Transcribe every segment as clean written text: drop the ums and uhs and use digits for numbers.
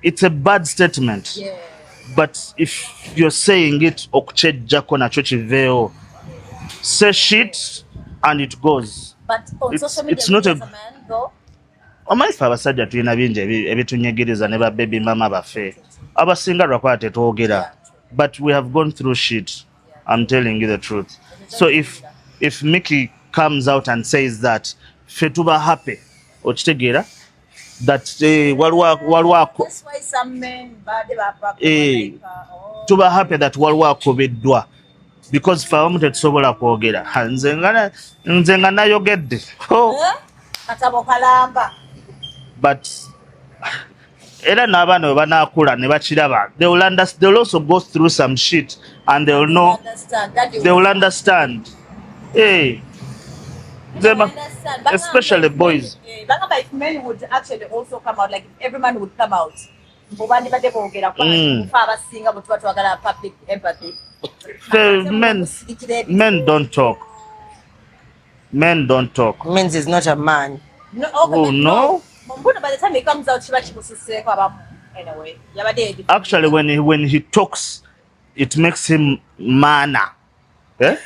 it's a bad statement. Yeah. But if you're saying it, okuchejjako nacho kiveo. Say shit and it goes. But on social media, it's not as a man, though. Omaife abasajja tulina bingi ebitunyigiriza ne ba baby mama baffe abasinga lwakuba tetwogera, but we have gone through shit. I'm telling you the truth. So if Mickey comes out and says that ffe tuba happy okitegeera that waliwo That's why some men tuba happy that waliwo akobeddwa because ffe abamu tetusobola kwogera. Nze nga nayogedde katabo kalamba. but era n'abaana bwe banaakula ne bakiraba, they will also go through some shit and they will know, they will understand. Hey, especially boys. If men would actually also come out, like if every man would come out, public empathy. Men don't talk. Men don't talk. Men is not a man. No, okay, oh no. By the time he comes out, anyway. Actually, when he talks, it makes him manner. Eh?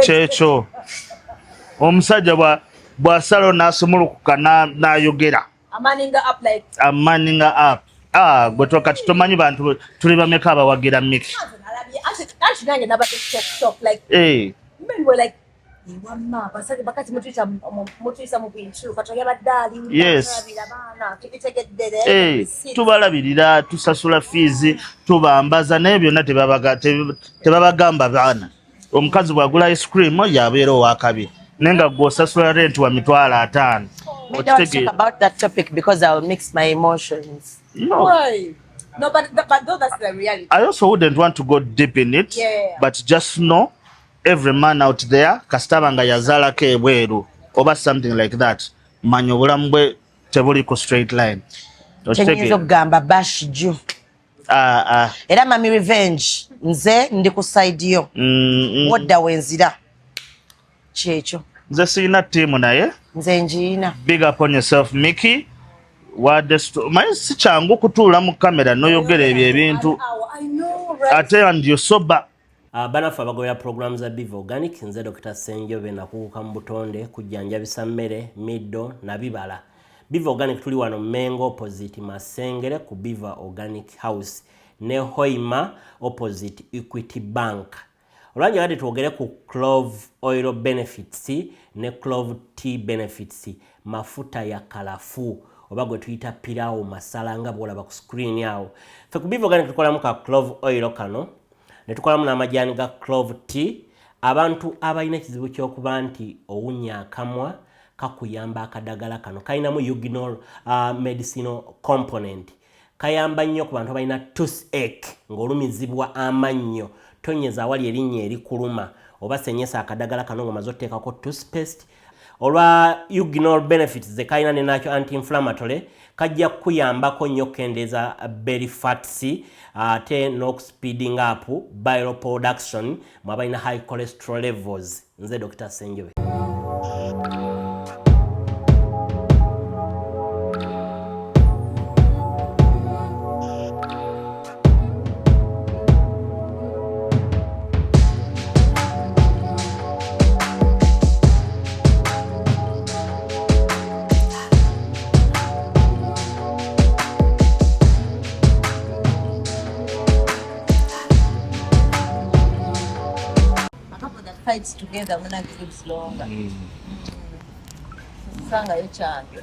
Checho omusajja bw'asala n'asumulukuka n'ayogera amaninga up gwe kati tomanyi bantu tuli bameka abawagira Mickey. Yes. Tubalabirira, tusasula fees, tubambaza naye byonna tebabagamba baana. Omukazi bw'agula ice cream yabeera owakabi nenga gw'osasula rent wa $5,000. We don't talk about that topic because I'll mix my emotions. No. Why? No, but that's the reality. I also wouldn't want to go deep in it. Yeah. But just know, every man out there, kastabanga yazala ke bweru, over something like that, manyo bulamu bwe tebuliko straight line. Chenyezo gamba bashiju. Era mami revenge, nze ndi ku side yo. Wadda wenzira. Checho. Nze sina team naye. Nze njina. Big up on yourself, Mickey. Manye si kyangu kutuula mu kamera noyogera ebyo ebintu. I know, right? Ate and you sober. Banafu abagoya programs za Biva Organic, nze Dr. Senjobe nakuuka mu butonde kujjanjabisa mmere, middo na bibala. Biva Organic tuli wano Mengo opposite Masengere ku Biva Organic House ne Hoima opposite Equity Bank. Olwanja kati tuogere ku clove oil benefits ne clove tea benefits, mafuta ya kalafu oba gwe tuyita pilau masala nga bwolaba ku screen yawo. Ffe ku Biva Organic tukolamu ka clove oil kano ne tukolamu n'amajani ga clove tea. Abantu abalina ekizibu ky'okuba nti owunya akamwa kakuyamba akadagala kano kalinamu eugenol medicinal component. Kayamba nnyo ku bantu abalina toothache ng'olumizibwa amannyo, tonyeza awali erinnya erikuluma oba senyesa akadagala kano ng'omaze otteekako toothpaste. Olwa eugenol benefits ze kalina ne nakyo anti-inflammatory kajja kuyambako nnyo okkendeeza belly fats ate n'okuspeeding up bile production mu abalina high cholesterol levels. Nze Dr. Senjobe. Fights together when I lives longer. Sanga yo change.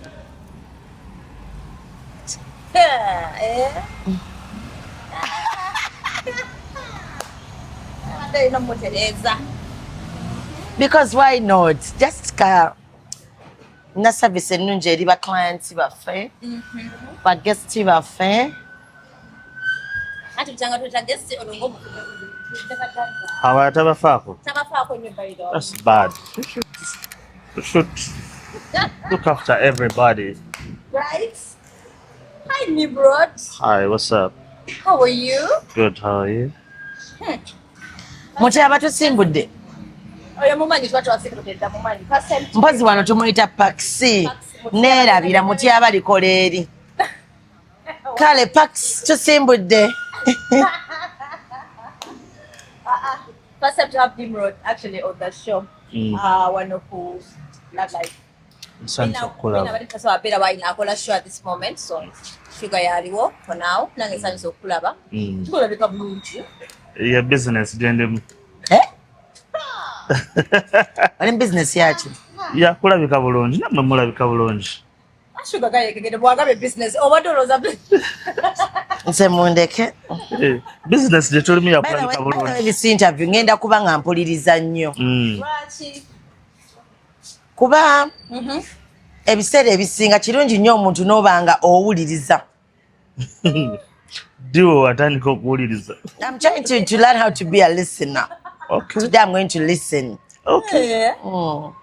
Because why not? Just na service nunje eri ba clients baffe. Ba guests baffe. Ati changa tuta guest olongo. That's bad. You should look after everybody. Right? Hi, Nimrod. Hi, what's up? How are you? Good, how are you? Muche abatusimbudde. Oyo mumanyi twatwasimbudde dda mumanyi. Mpozi wano tumuyita Paxi. neerabira mutyaba likola eri kale Pax tusimbudde. First time to have Nimrod actually on the show. One of who not like. Better why na kola show at this moment. So sugar yaliwo for now. Nange sanyi so kulaba. Tukulabika bulungi. Yeah, business gende. Wali business yachi. Yeah, kulabika bulungi. Namwe mulabika bulungi. Sugar guy kegede bwagabe business. Overdose nse mundeke. Business je tulimi ya kulabika bulungi. This interview ngenda kuba nga mpuliriza nnyo. Kuba ebiseera ebisinga kirungi nnyo omuntu n'obanga owuliriza. Diwo watandika okuwuliriza. I'm trying to learn how to be a listener. Okay. Today I'm going to listen. Okay. Yeah. So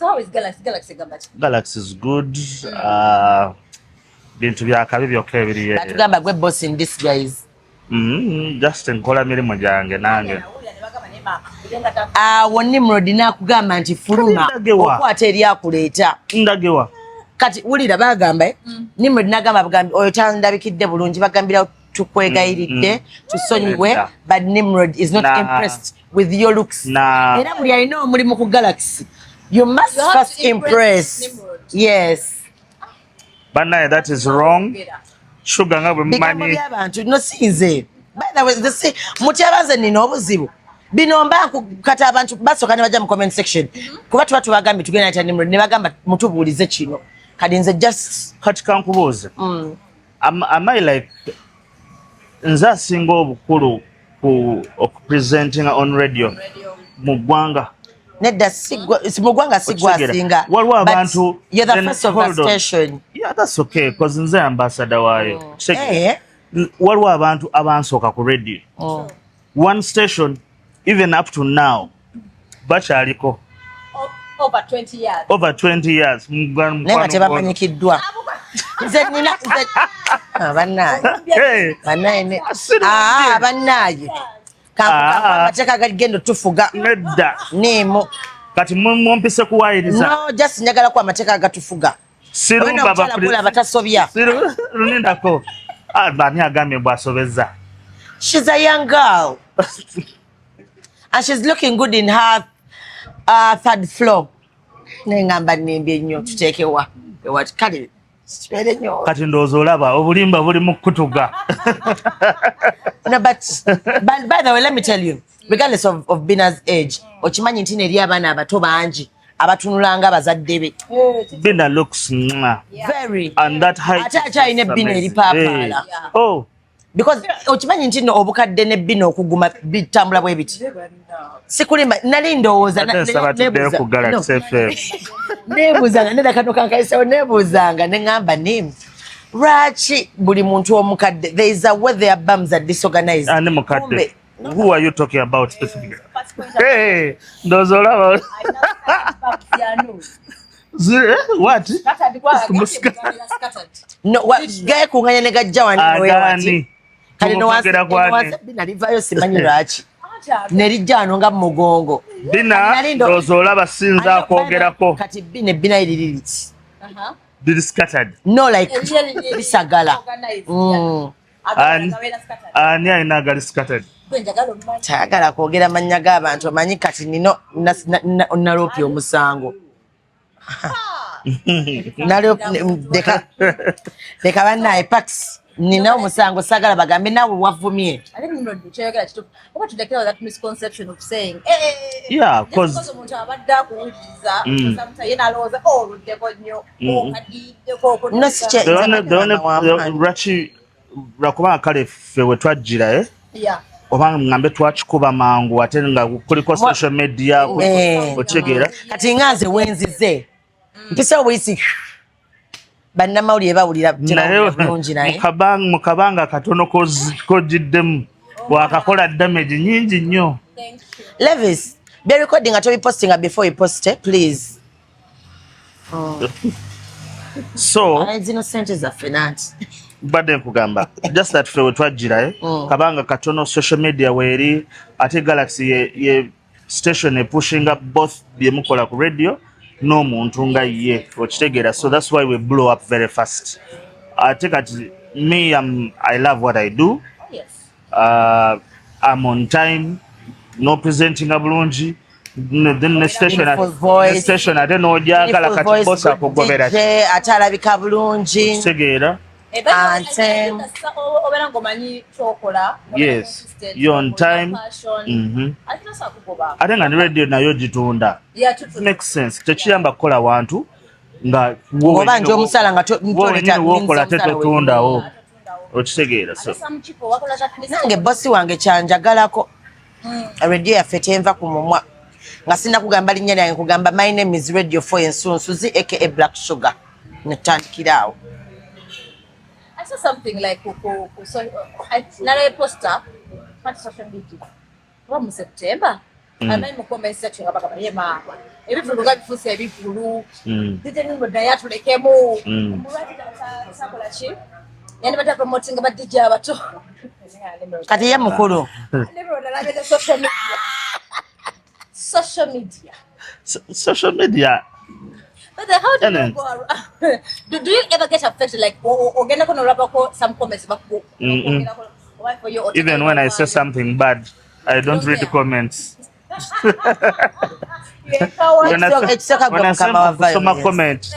how is Galaxy? Galaxy is good. Bintu byakabi byokka ebiriye. Batugamba gwe boss in disguise. Just enkola mirimu gyange nange. Nimrod nakugamba nti fuluma okwata eri akuleeta. Ndagewa. Kati wulira bagamba Nimrod nagamba bagambi oyo tandabikidde bulungi bagambira tukwegayiridde tusonyiwe but Nimrod is not impressed with your looks. Era buli alina omulimu ku Galaxy. You must first impress. Yes. But now that is wrong. Sugar nga bwe mumanyi. Abantu no sinze. By the way, the mutyabanze nino obuzibu. Bino mba kata abantu basoka ne baja mu comment section. Kuba tuba tubagambi tugenda ita Nimrod ne bagamba mutubuulize kino. Kadi nze just kati kankubuuze. Am I like nze asinga obukulu ku presenting on radio mu ggwanga? Nedda mugwanga sigwa singa. Waliwo abantu. You're the first of the station. Yeah, that's okay because nze ambassador waayo. Waliwo abantu abansooka ku radio. One station even up to now bakyaliko. Over 20 years. Over 20 years. Nenga tebamanyikiddwa. Nze nina bannaye. Bannaye. Amateeka gagenda tufuga. Nedda. Neemu. Kati mumpise kuwayiriza. No, just njagala ku amateeka gatufuga. Sirumba batasobya. Runindako. Bani agambye bwasobezza. She's a young girl. And she's looking good in her third floor. Nengamba nembye nnyo tuteekewa. Kale sipere nnyo. Kati ndowooza olaba obulimba buli mu kutuga. No, but by the way, let me tell you, regardless of Bina's age, okimanyi nti eri abaana abato bangi abatunulanga abazadde be. Bina looks very. And that height. Ate alina Bina eri paapala. Oh. Because okimanyi nti no obukadde ne Bina okuguma bitambula bwe biti. Sikulimba nali ndowooza nebuuzanga nedda kano kankaisewo nebuuzanga neŋŋamba Nim lwaki buli muntu omukadde there is a way their bums are disorganized. Ane mukadde. Who are you talking about specifically? Hey, ndowooza olaba. What? No, gaye kunganya ne gajja wani kale nalivayo simanyi lwaki nerijja wano nga mugongo. Bina ndowooza olaba sinza akwogerako. Kati Bina eririti. Did scattered. No, like bisagala. Ani alina agali scattered. Tayagala kwogera mannya g'abantu omanyi kati nino naloopya omusango. Leka bannaye Pax nina omusango sagala bagambe naawe wavumye. Misconception of saying, yeah, because lwakubanga kale ffe we twajjira oba ngambe twakikuba mangu ate nga kuliko social media okitegeera kati nga nze wenzize mpisawo buyisi bannamawulire bawulira bulungi naye mu kabanga katono kojiddemu wakakola damage nyingi nnyo. Levis, be recording at posting before you post it, please. So zino sente zaffe nanti badde nkugamba just that ffe we twajjira kabanga katono social media weeri ate Galaxy ye station pushing up both byemukola ku radio n'omuntu nga ye okitegeera. So that's why we blow up very fast. Ate kati me I love what I do. Yes. I'm on time, no presenting bulungi. Then the station ate n'ogyagala kati boss akugobera ate alabika bulungi kitegeera. Obeera ng'omanyi ky'okola. Yes, you're on time. Ate nga ne radio nayo gitunda. Makes sense. Tekiyamba kukola wantu nga oba nje omusala nga wokola tetundawo okitegeera. So nange bossi wange kyanjagalako radio yaffe tenva ku mumwa nga sina kugamba linnya lyange kugamba my name is radio for ensunsuzi aka black sugar netandikiraawo. I saw something like nara poster on social media from September. And I'm comment section nga bagamba yema ebivulu nga bifuusa ebivulu Deejay Nimrod naye atulekemu omulwadde sakola ki yani bata promoting ba Deejay abato kati ye mukulu Nimrod alabye social media. But how do you go around? Do you ever get affected like ogenda kono rabako some comments back even when I say something bad I don't read the comments. When I say comment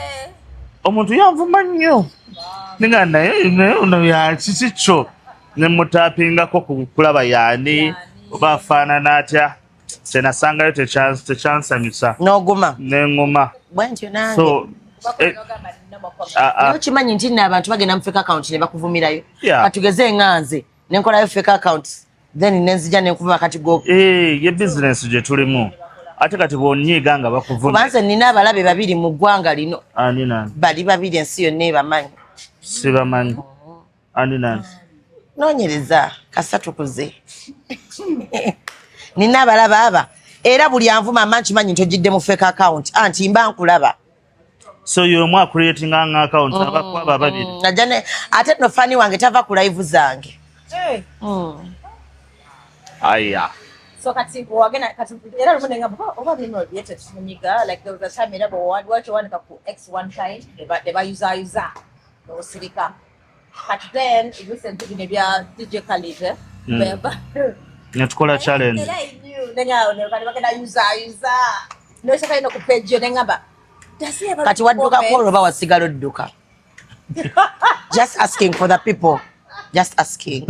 omuntu yanvuma nnyo ninga naye ya kikikyo ne mutapingako kulaba yaani oba afaanana atya senasangayo tekyansanyusa n'oguma neŋŋuma. bwentyo nange So okimanyi nti nno abantu bagenda mu fake account ne bakuvumirayo Yeah. katugeze nganze nenkolayo fake account then nenzija nenkuva kati go ye business gye tulimu ate kati bwonyiiga nga bakuvuma. kubanze nina abalabe babiri mu ggwanga lino Ani nani? bali babiri ensi yonna ebamanyi Sibamanyi. Ani nani? noonyereza kasatukuze nina abalaba aba era buli anvuma amanyi kimanyi nti ogidde mu fake account anti mba nkulaba. So you're creating an account abakwaba babiri. Najane ate no fani wange tava ku live zange. Aya. So kati wagena kati era lumunenga oba Nimrod yete munyiga like there was a time era what you want ku X one time they ba user no sirika. But then it was sent to nebya DJ Khalid beba. Netukola challenge. Nenga ne kali bagenda user. No shaka ino ku page nengaba. Kati wadduka ko oba wasigalo dduka. Just asking for the people. Just asking.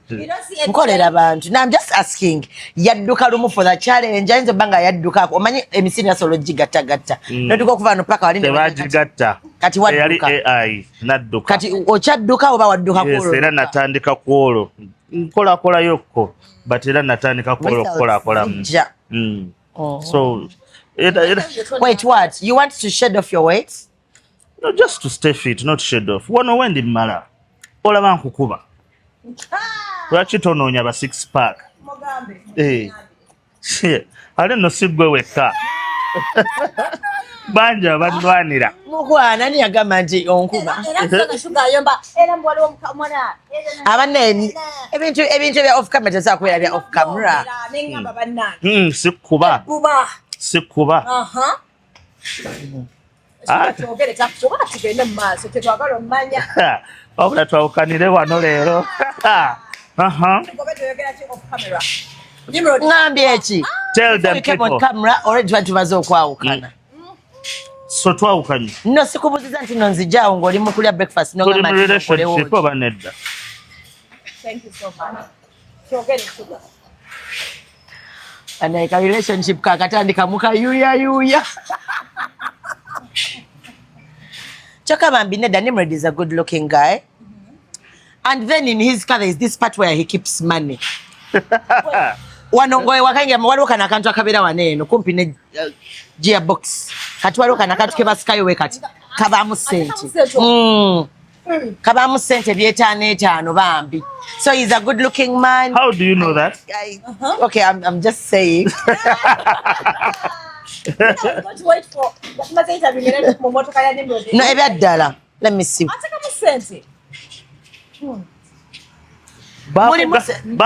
You don't see Nkolera abantu. Now I'm just asking. Yadduka lumu for the challenge. Ayinza banga yadduka. Omanyi emisini asolo jigatta gatta. Notuko kuva no paka walinde. Tebajigatta. Kati wadduka. Yali AI nadduka. Kati ochadduka oba wadduka ko. Yes, era natandika kwolo. Nkola yokko. But era natandika kwolo kola. So wait, what? You want to shed off your weight? No, just to stay fit, not shed off. Wano wendi mala. Olaba nkukuba. Lwaki tonoonya ba 6 pack? Mogambe. Ale no sigwe weka. Banja bandwanira. Mukwana ni yagamba nti onkuba. Era shuga yomba. Era mbwali omwana. Abanene. Ebintu bya off camera tasakwera bya off camera. Nengamba bannange. Sikuba. Kuba. Sikuba. Tugere takuba tugende mu maaso tetwagala ommanya. Wabula twawukanire wano leero. Ngambye eki. Tell them people. On camera already tumaze okwawukana. So twawukanye. No sikubuziza nti no nzijaawo ng'oli mu kulya breakfast n'ogamba nti relationship oba nedda. Thank you so much. Tugere sugar. And a relationship kakatandika mukayuya. Chaka Bambineda Nimrod is a good looking guy. And then in his car there is this part where he keeps money. Wanongoe wakange waliwo kana kantu akabera waneno kumpi ne gearbox. Kati waliwo kana kantu kebasikayo we kati kabamu sente. Kabamu sente by'etaano bambi. So he's a good looking man. How do you know that? Okay, I'm just saying. Don't wait for No, ebyaddala. Let me see.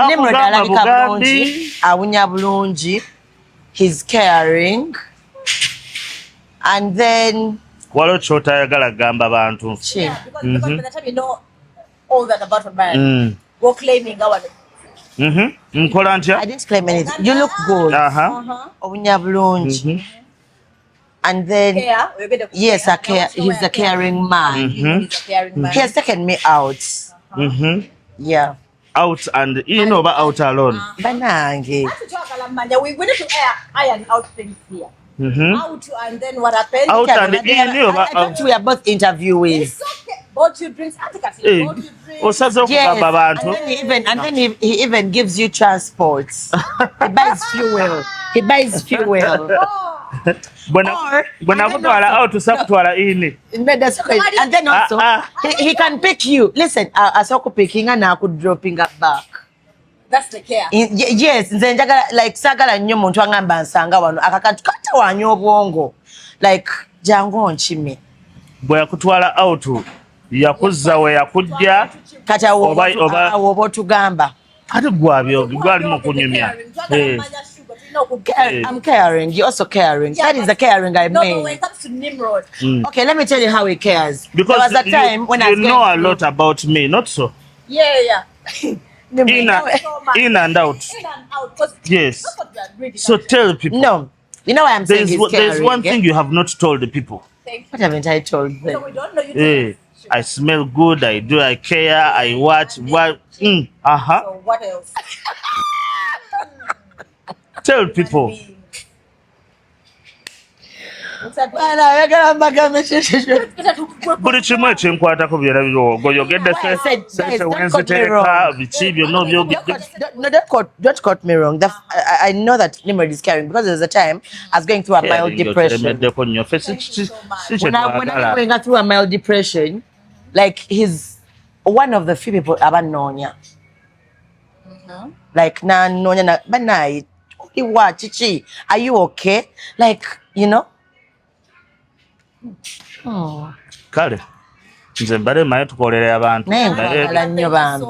Nimrod alabika bulungi, awunya bulungi. He's caring. And then waliwo kyotayagala gamba bantu. Yeah, because by the time you know all that about a man, go claiming our. Nkola ntya? I didn't claim anything. You look good. Obunya bulungi. And then yes, he's a caring man. He's a caring man. He has taken me out. Yeah. Out and in over out alone. Banange. We need to iron out things here. Out and then what happened? Out and in over I thought we are both interviewees. It's okay. Bought you drinks. Osaze And then he even gives you transport. He buys fuel. When I go out to Sakutwala in. That's okay. And then also he can pick you. Listen, asoko picking and I could dropping up back. That's the care. Yes, nze njagala like sagala nnyo muntu angamba nsanga wano akakantu kata wanyo obwongo. Like jangu onchime. Bwe yakutwala out yakuzza we yakujja kata oba tugamba. Ate gwabyo gwali mu kunyumya. I'm caring. You're also caring. Yeah, that is the caring I mean. No, when it comes to Nimrod. Okay, let me tell you how he cares. Because there was a time when you know a lot about me, not so? Yeah. In and out. Yes. So tell people. No. You know why I'm saying he's caring? There's one thing you have not told the people. What haven't I told them? So we don't know you. I smell good, I care, I watch. So what else? Tell people. Buli kimu ekyenkwatako byera byogedde biki byonna byogedde. Don't quote me wrong. I know that Nimrod is caring because there was a time I was going through a mild depression. When I'm going through a mild depression, like he's one of the few people abanonya. Like na nonya na banai. Chichi, are you okay? Like, you know? Kale nze mbale maye tukolere abantu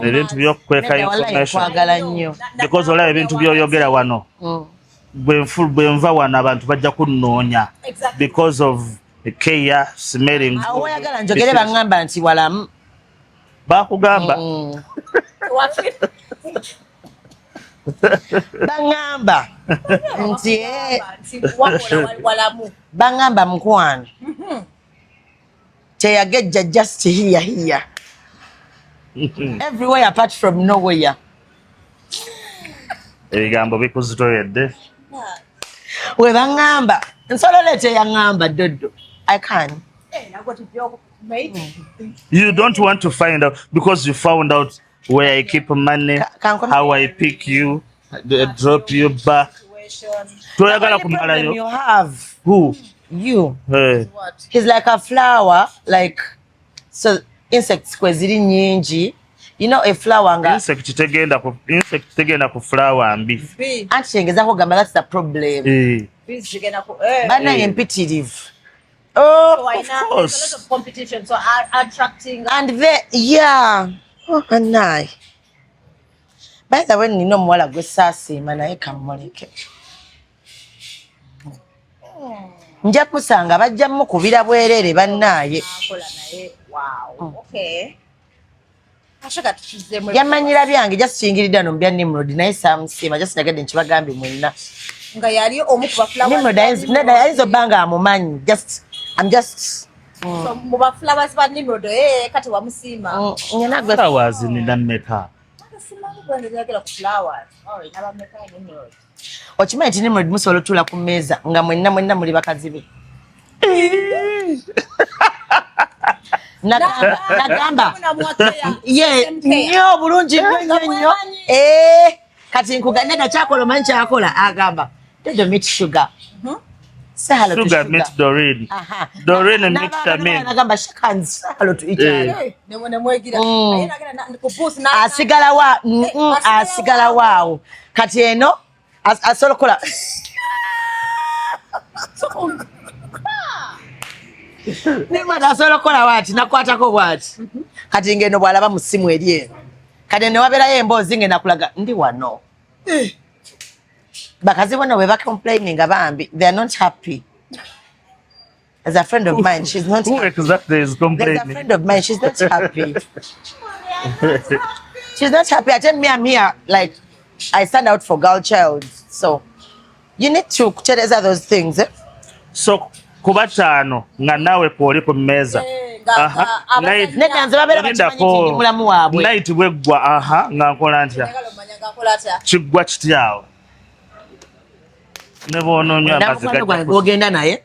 ebintu by'okukweka information because olaba ebintu by'oyogera wano bwe nva wano abantu bajja kunnoonya because of care smelling awo oyagala njogere bangamba nti walamu bakugamba bangamba nti bangamba mukwano teyagejja just here everywhere apart from nowhere. Ebigambo bikuzitoyedde we bangamba nsolole teyangamba Dodo. I can. You don't want to find out because you found out where I keep money, how I pick you, drop you back. You have who? You. Hey. What? He's like a flower, like so insects kweziri nyingi. You know a flower nga insect tegenda ku flower mbi. Anchengeza ko gamba that's the problem. Bana impetitive. Oh, so of course. There's a lot of competition, so attracting. And yeah. Oh, anai. By the way, nino mwala gwe sasima naye kamuleke. Nja kusanga bajja mukubira bwerere bannaye. Wow. Okay. Ashaka tuchizemo. Yamanyira byange just singirida no mbya Nimrod naye samusima just nagade nchibagambi mwenna. Nga yali omukuba flower. Nimrod ayizo banga amumanyi just I'm just so muba flowers ba Nimrod kati wa musima. Nyana gwe flowers ni ndameka. Okimanyi nti Nimrod musobola otula ku mmeeza nga mwenna muli bakazi be. Nagamba nnyo bulungi nnyo. Kati nkugannega kyakola omanyi kyakola agamba Dodo meet sugar. Say hello to sugar. Meet Doreen. Doreen and meet Tamin. Nagamba shake hands. Say hello to each other. Asigala waawo. Kati eno asobola kola. Nimba asobola kola wati nakwatako bwati. Kati ngeno bwalaba mu simu eri eno. Kati ne wabeerayo emboozi ngenda kulaga ndi wano. Bakazi bona we complaining bambi they are not happy. There's a friend of mine, she's not Who happy. exactly is There's a complaining? friend of mine, she's not happy. She's not happy. I tell me I'm here, like, I stand out for girl child. So, you need to tell those things. Eh? So, kubatano nga nawe kwoli ku mmeeza. Night weggwa nga nkola ntya? Kiggwa kityawo. Ne bw'onoonywa amazzi gajja ogenda naye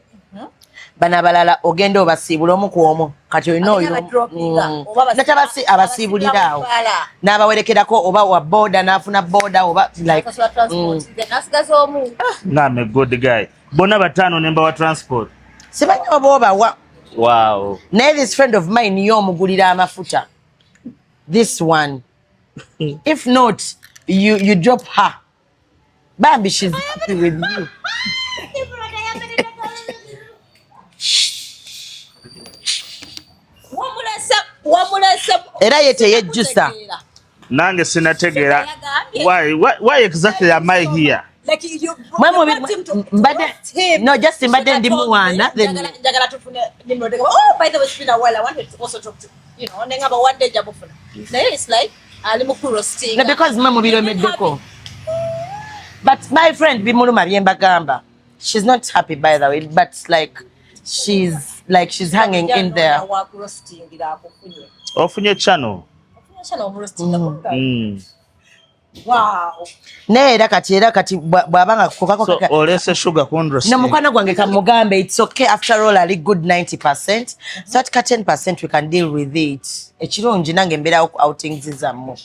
bano abalala ogenda obasiibula omu ku omu kati olina oyo abasiibulira awo n'abawerekerako oba wa boda n'afuna boda oba like I'm a good guy. Bonna bataano ne mbawa transport. simanyi oba obawa. Wow. Naye this friend of mine yo omugulira amafuta. This one. If not, you drop her. Bambi, she's happy with you. Era ye teyejjusa. Nange sinategeera. Why exactly am I here? Like you want him to him. No, just mbadde ndi muwana. Oh, by the way, it's been a while. I wanted to also talk to you know, about one day jabufuna. Now it's like ali mukuru sting. No, because mama biro meddeko. But my friend Bimuluma Byembagamba, she's not happy by the way, but she's hanging in there. Ofunye channel. Wow. Era kati bwabanga kokako so olese sugar kundro. No mukwana gwange kamugambe it's okay after all a good 90%. So at 10% we can deal with it. Ekirungi nange mbera outings zamu.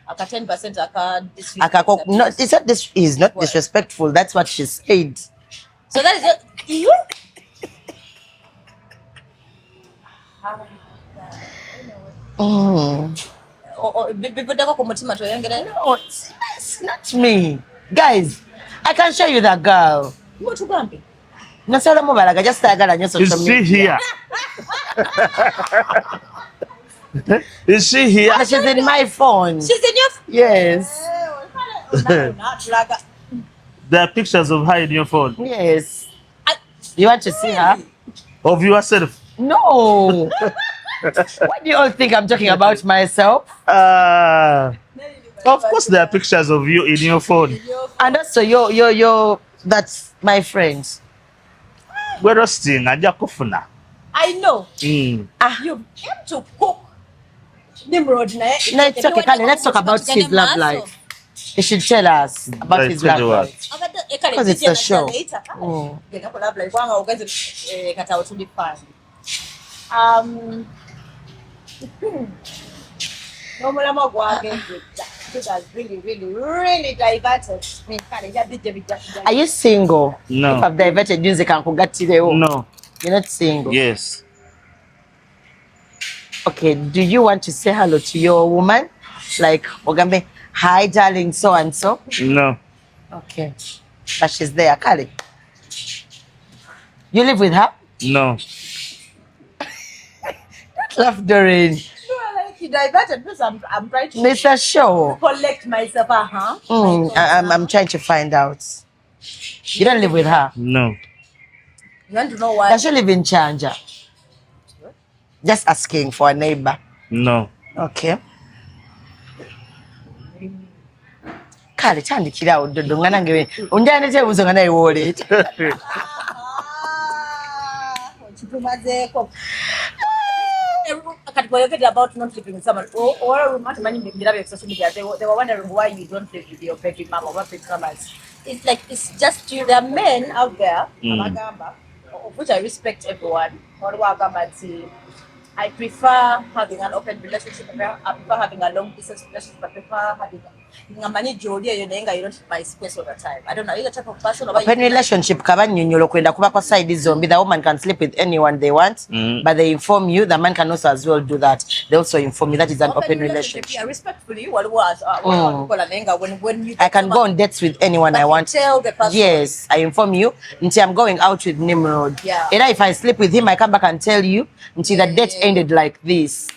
Aka 10% aka no, it's not this is not disrespectful. That's what she said. So that is you. No, it's not me. Guys, I can show you that girl. What you going? No, so just Is she here? Is she here? She's in my phone. She's in your Yes. There are pictures of her in your phone. Yes. You want to see her? Of yourself? No. Why do you all think I'm talking about myself? Of course there are pictures of you in your phone. And also yo that's my friend. We're roasting aja kufuna. I know. You came to cook Nimrod. No, it's okay. Kale, let's talk about his love life. You should tell us about his love life. Because it's a show. Really diverted me. Are you single? No. If I've diverted music and No. You're not single? Yes. Okay, do you want to say hello to your woman? Like, Ogambe, hi darling, so and so? No. Okay. But she's there, Kali. You live with her? No. Laugh, Doreen. No, like he diverted because I'm trying to It's a show. collect myself, I'm trying to find out. You don't live with her? No. You want to know why? Does she live in Chanja? Just asking for a neighbor. No. Okay. Kale tandikira ododo ngana ngewe. Unjane te buzo ngana iwole. Chipumazeko. About not living with someone. Or social media. They were wondering why you don't live with your baby mama or baby mamas. It's like it's just you. There are men out there, of which I respect everyone. I prefer having an open relationship. I prefer having a long distance relationship. I prefer having you don't need my space all the time. I don't know. Are you the type of person? Open relationship kabanyonyolo kwenda kuba kwa side zombie. The woman can sleep with anyone they want, but they inform you. The man can also as well do that. They also inform you that is an open relationship. Yeah, respectfully, what was when you I can go on dates with anyone I want. Tell the person. Yes, I inform you until I'm going out with Nimrod. Yeah. And if I sleep with him, I come back and tell you until the date ended like this.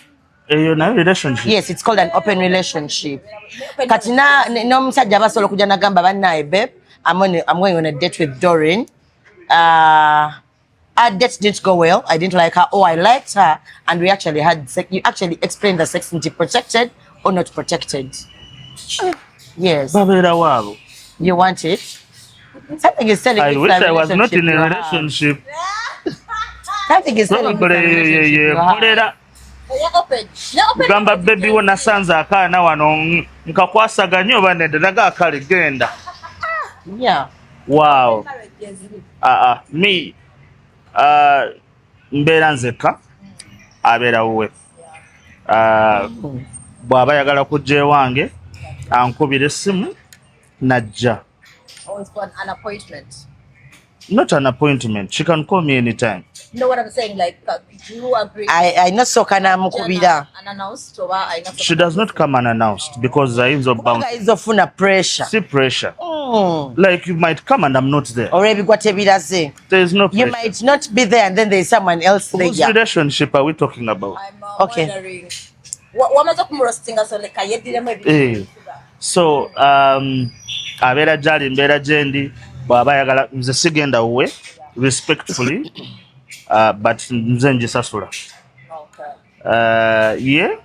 Relationship. Yes, it's called an open relationship. Katina no musajja basolo kuja nagamba bannaye babe, I'm going on a date with Doreen. I'm our date didn't go well. I didn't like her. Oh, I liked her. And we actually had sex. You actually explained the sex into protected or not protected. Yes. You want it? Something is telling I me wish I was not in a you have. relationship. Something is telling me it's a relationship you have. Gamba baby wo nasanze akaana wano nkakwasaganya oba nedda naga akali genda. Yeah. Wow. Me mbeera nzekka abeera wuwe. Bw'aba yagala kujja ewange ankubira essimu najja. Or it's for an appointment? Not an appointment. She can call me anytime. You know what I'm saying? Like, do you agree? I know so kana mukubira. Unannounced or I know. She does not come unannounced because there is a bound. Is ofuna pressure. See pressure. Like you might come and I'm not there. Or maybe say. There is no pressure. You might not be there and then there is someone else there. Whose relationship are we talking about? I'm okay. Wondering. What So abeera gyali mbeera gyendi bw'aba ayagala nze sigenda wuwe respectfully but nze ngisasula. Ye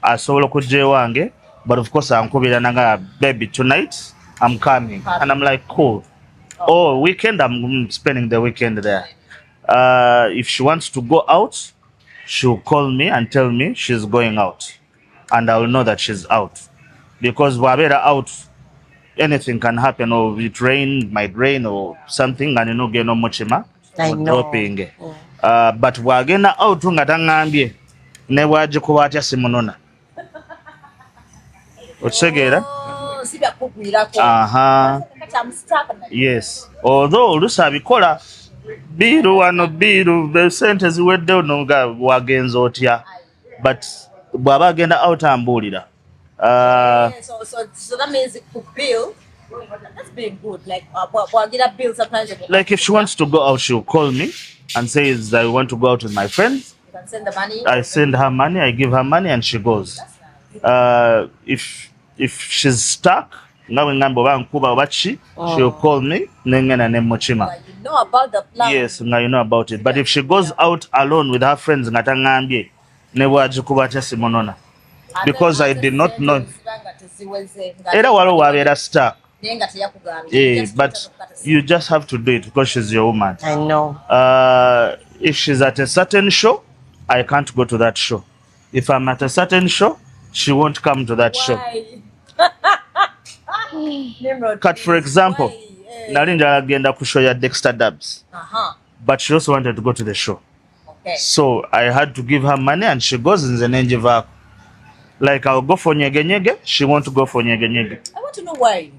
asobola okujja ewange but of course ankubira nanga baby tonight I'm coming and I'm like cool. Oh, weekend I'm spending the weekend there. If she wants to go out she'll call me and tell me she's going out and I will know that she's out because bw'abeera out anything can happen, or it might rain or something, and you know, get no muchima dropping. But wagena out nga tangambye ne waje kubatya simunona. Otsegera? Yes. Although olusa bikola biru wano biru the sente ziwedde no nga wagenza otya, but bwaba agenda out ambulira. So that means it could bill. That's being good. Like, bill sometimes. Like if she wants to go out, she'll call me and says, I want to go out with my friends. You can send the money. I send her money, I give her money, and she goes. If she's stuck, she'll call me. You know about the plan. Yes, now you know about it. But if she goes out alone with her friends, because I did not know. Era walo wabeera stuck. But you just have to do it because she's your woman. I know. If she's at a certain show, I can't go to that show. If I'm at a certain show, she won't come to that show. Cut, for example, Nalinda agenda ku show ya Dexter Dubs. But she also wanted to go to the show. Okay. So I had to give her money and she goes in the Nenjiva. Like I'll go for Nyege Nyege, she won't go for Nyege Nyege. I want to know why.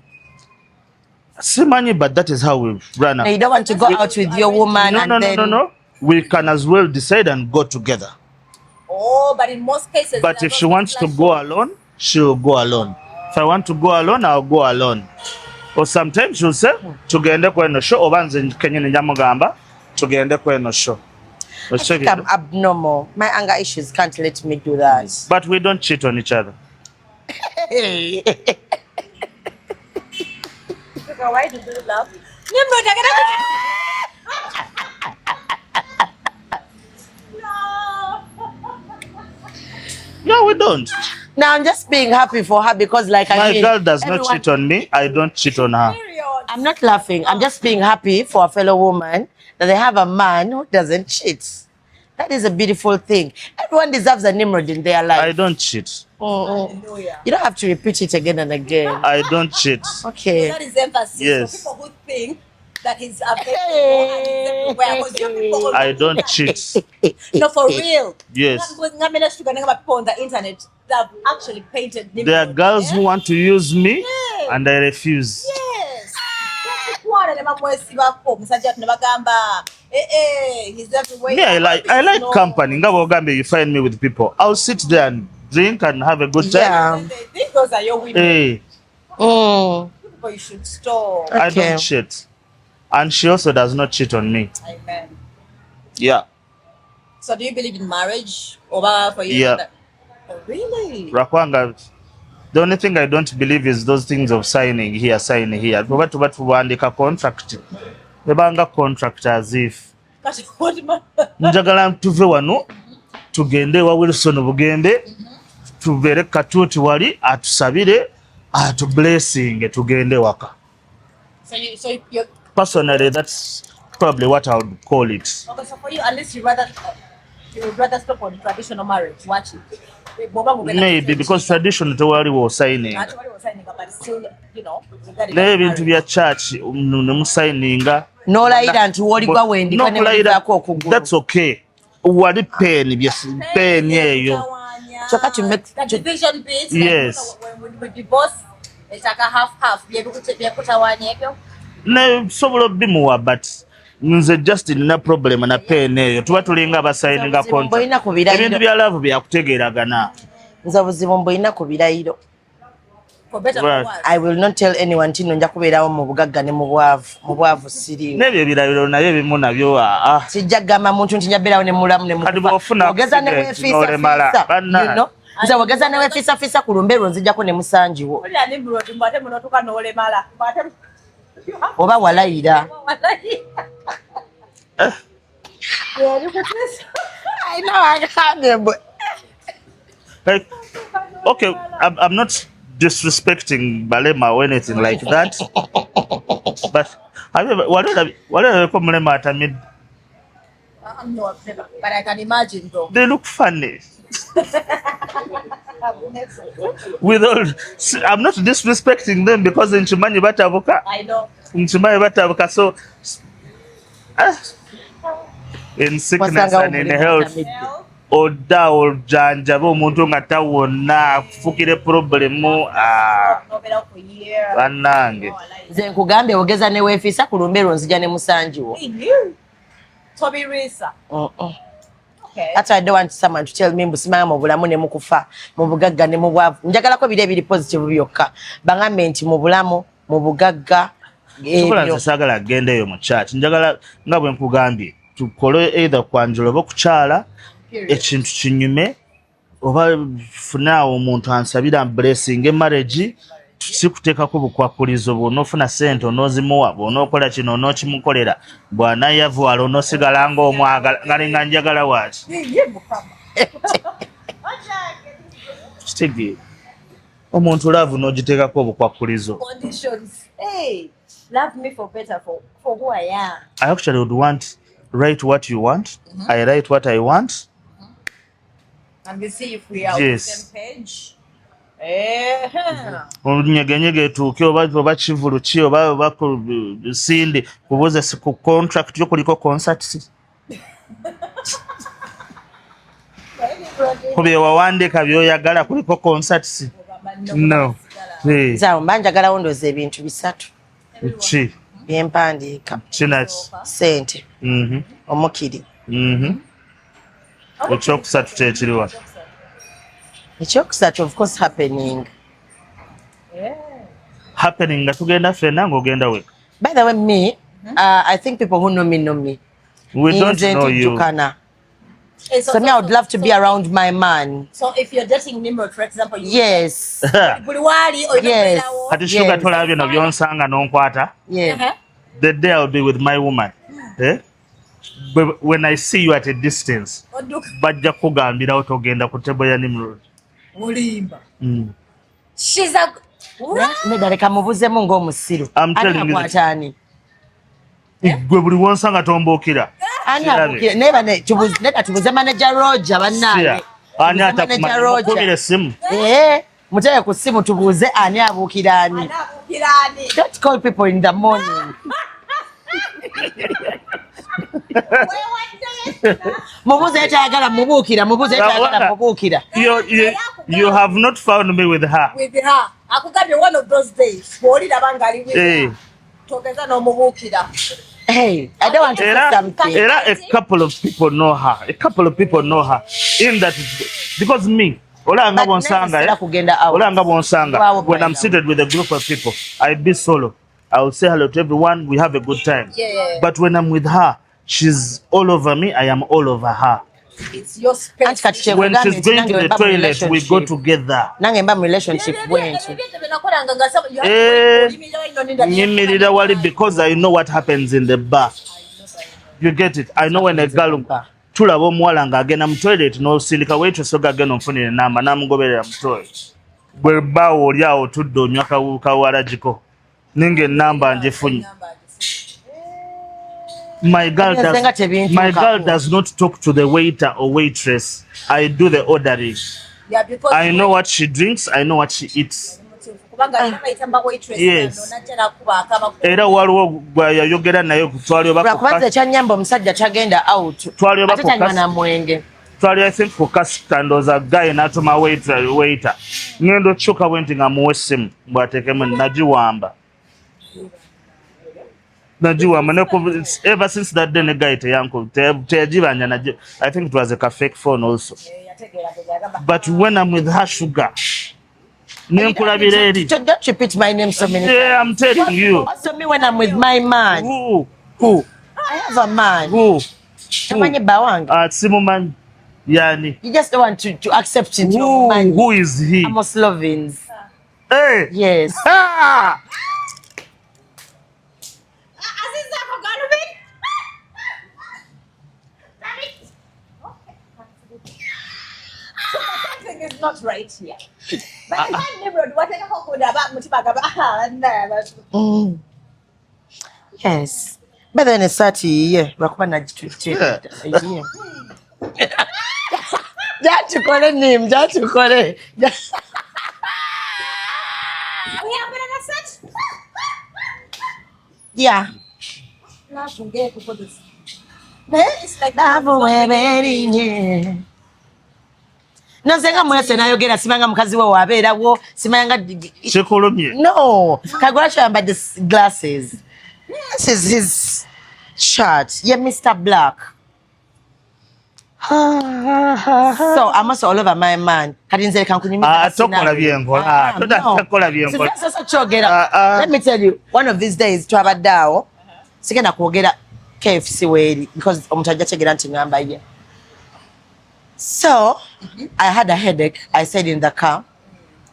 See money, but that is how we run up. No, you don't want to go out with your woman No. We can as well decide and go together. Oh, but in most cases. But if she wants to go alone, she'll go alone. If I want to go alone, I'll go alone. Or sometimes she'll say, tugende kweno show, obanze kenyini nyamugamba, tugende kweno show. I think I'm abnormal. My anger issues can't let me do that. But we don't cheat on each other. Why do you love? No, we don't. Now I'm just being happy for her because, like, my girl does not cheat on me. I don't cheat on her. I'm not laughing. I'm just being happy for a fellow woman that they have a man who doesn't cheat. That is a beautiful thing. Everyone deserves a Nimrod in their life. I don't cheat. You don't have to repeat it again and again. I don't cheat. Okay. That is emphasis. Yes. For people who think that he's available. I don't cheat. No, for real. Yes. People on the internet that have actually painted Nimrod. There are girls who want to use me, and I refuse. Yes. Me, I like company. You find me with people. I'll sit there and drink and have a good time. Yeah. They think those are your women. Hey. People you should stop. I don't cheat. And she also does not cheat on me. Amen. Yeah. So do you believe in marriage? For you? Yeah. Oh, really? Rakwanga, the only thing I don't believe is those things of signing here, signing here. But contract. The bank contract as if njagala tuve wano tugende wa Wilson Bugembe tubeere katuuti wali atusabire blessing tugende waka. So you're Personally, that's probably what I would call it. okay. So for you, unless you would rather stop on traditional marriage, watch it. Maybe because tradition tewali wo signing. Actually, was signing up, but still, you know, regarding N'ebintu bya church ne musigninga. N'olayira nti w'oligwa wendika ne weevaako okugulu. That's okay. Wali pen eyo. So cut to make the division bit. Yes. When we divorce, it's like a half. Be able to one year. Ne sobola bimuwa but nze just nina problem na pen eyo. Tuba tulinga abasigninga contract. Ebintu bya love byakutegeeragana. Nze obuzibu mboyina ku birayiro. For better or worse. I will not tell anyone tino nja kubeerawo mu bugagga ne mu bwavu siriiwo. N'ebyo ebirabiro naye ebimu nabyo sijja kugamba muntu nti njabeerawo ne mulamu ne mukufa. Ogeza ne weefiisafisa. You know? Nze ogeza ne weefiisafisa ku lumbeerwo nzijjako ne musanjiwo. Oba walayira. I know I can't. Like, okay, I'm not disrespecting Balema or anything like that. But have you ever, whatever come Balema at mid? No, I've never. But I can imagine though. They look funny. With all, I'm not disrespecting them because in Chimani Batabuka. I know. In Chimani Batabuka, so in sickness and in health. Oda olujjanjaba omuntu nga tawona akufukire problemu bannange. Nze nkugambye ogeza ne weefiisa ku lumbeerwo nzija ne musanjiwo. That's why I don't want someone to tell me mbusimama mu bulamu ne mukufa mu bugagga ne mu bwavu. Njagalako biri ebiri positive byokka. Baŋŋambe nti mu bulamu mu bugagga ebyo. Saagala agendeeyo mu church. Njagala nga bwe nkugambye tukole either kwanjula oba kukyala ekintu kinyume oba funaawo omuntu ansabira blessing marriage sikuteekako bukwakulizo bw'onoofuna ssente onoozimuwa bw'onookola kino onookimukolera bw'anaayavuwala onoosigala ng'omwagala ngalinga njagala waaki kitegeera omuntu laavu n'ogiteekako obukwakulizo. I actually would want write what you want. I write what I want. And we see if we are on the same page. Onyegenyege etuuke oba kivulu ki oba ku sindi kubuuze ku contract yo kuliko concerts. Ku bye wawandiika by'oyagala kuliko concerts. No. Nzaawo mba njagalawo ndooza ebintu bisatu. Ki? Bye mpandiika. Kinaki? Ssente. Omukiri. Ekyokusatu kyekiriwa? Ekyokusatu of course happening. Happening nga tugenda ffenna ng'ogenda weka. By the way, me, I think people who know me know me. We don't know you. So me, I would love to be around my man. So if you're dating Nimrod, for example, yes. Yes. Kati shuga tola bino byonsanga n'onkwata. Yeah. The day I'll be with my woman. But when I see you at a distance, bajja kugambira otogenda ku table ya Nimrod. Mulimba. She's a Nedaleka mubuzemu ng'omusiru. I'm telling you. Kwatani. Gwe buli wonsanga tombookira. Ani abukira neba tubuze manager Roger bannange. Ani atakumanya simu. Muteye ku simu tubuze ani abukira ani. Don't call people in the morning. Mubuze etayagala mubukira mubuze etayagala mubukira. You have not found me with her. With her. Akugambye one of those days. Bolira bangali with her. Togeza no mubukira. Hey, I don't want to say something. A couple of people know her. A couple of people know her. In that, because me, when I'm seated with a group of people, I be solo. I will say hello to everyone. We have a good time. Yeah. But when I'm with her, she's all over me. I am all over her. It's your space. When she's going to the toilet, we go together. Relationship Because I know what happens in the bar. You get it? I know when a girl tulaba omuwala ng'agenda mu toilet n'osindika waitress ogagenda omufunira enamba n'amugoberera mu toilet. Bwe bbaawo oli awo tudde onywa kawalagiko ninga enamba ngifunye. My girl does not talk to the waiter or waitress. I do the ordering. Yeah, because I know what she drinks, I know what she eats. Yes. Era waliwo gwayayogera naye kubaza ekyanyamba omusajja tagenda out ate tanywa na mwenge. I think for custom was a guy n'atuma waiter. Ngendo kyuka bwenti nga muwe essimu bw'ateekemu nagiwamba. Ever since that day ne guy teyagibanja nagiwa. I think it was a fake phone also. But when I'm with her sugar, don't repeat my name so many times. Yeah, I'm telling you. Also me when I'm with my man. Who? I have a man. Who? Simuman. Yani. You just don't want to accept it. Who is he? Amos Lovins. Hey. Yes. It's not right here. But Nimrod, yes. But then it's 30 years. Jatukole name, jatukole. Yeah. It's like that. No, senga mwese nayogera simanga mukazi we wabeerawo simanga Chekolomye. No, Kagwacho by the glasses. This is his shirt. Yeah, Mr. Black. So I'm also all over my man. Kadinze kankunyumiza. Tokola byenkola. Tokola byenkola. Let me tell you, one of these days twabaddawo sigenda kwogera KFC weri because omutajja tegera nti ngamba ye. So, I had a headache. I said in the car.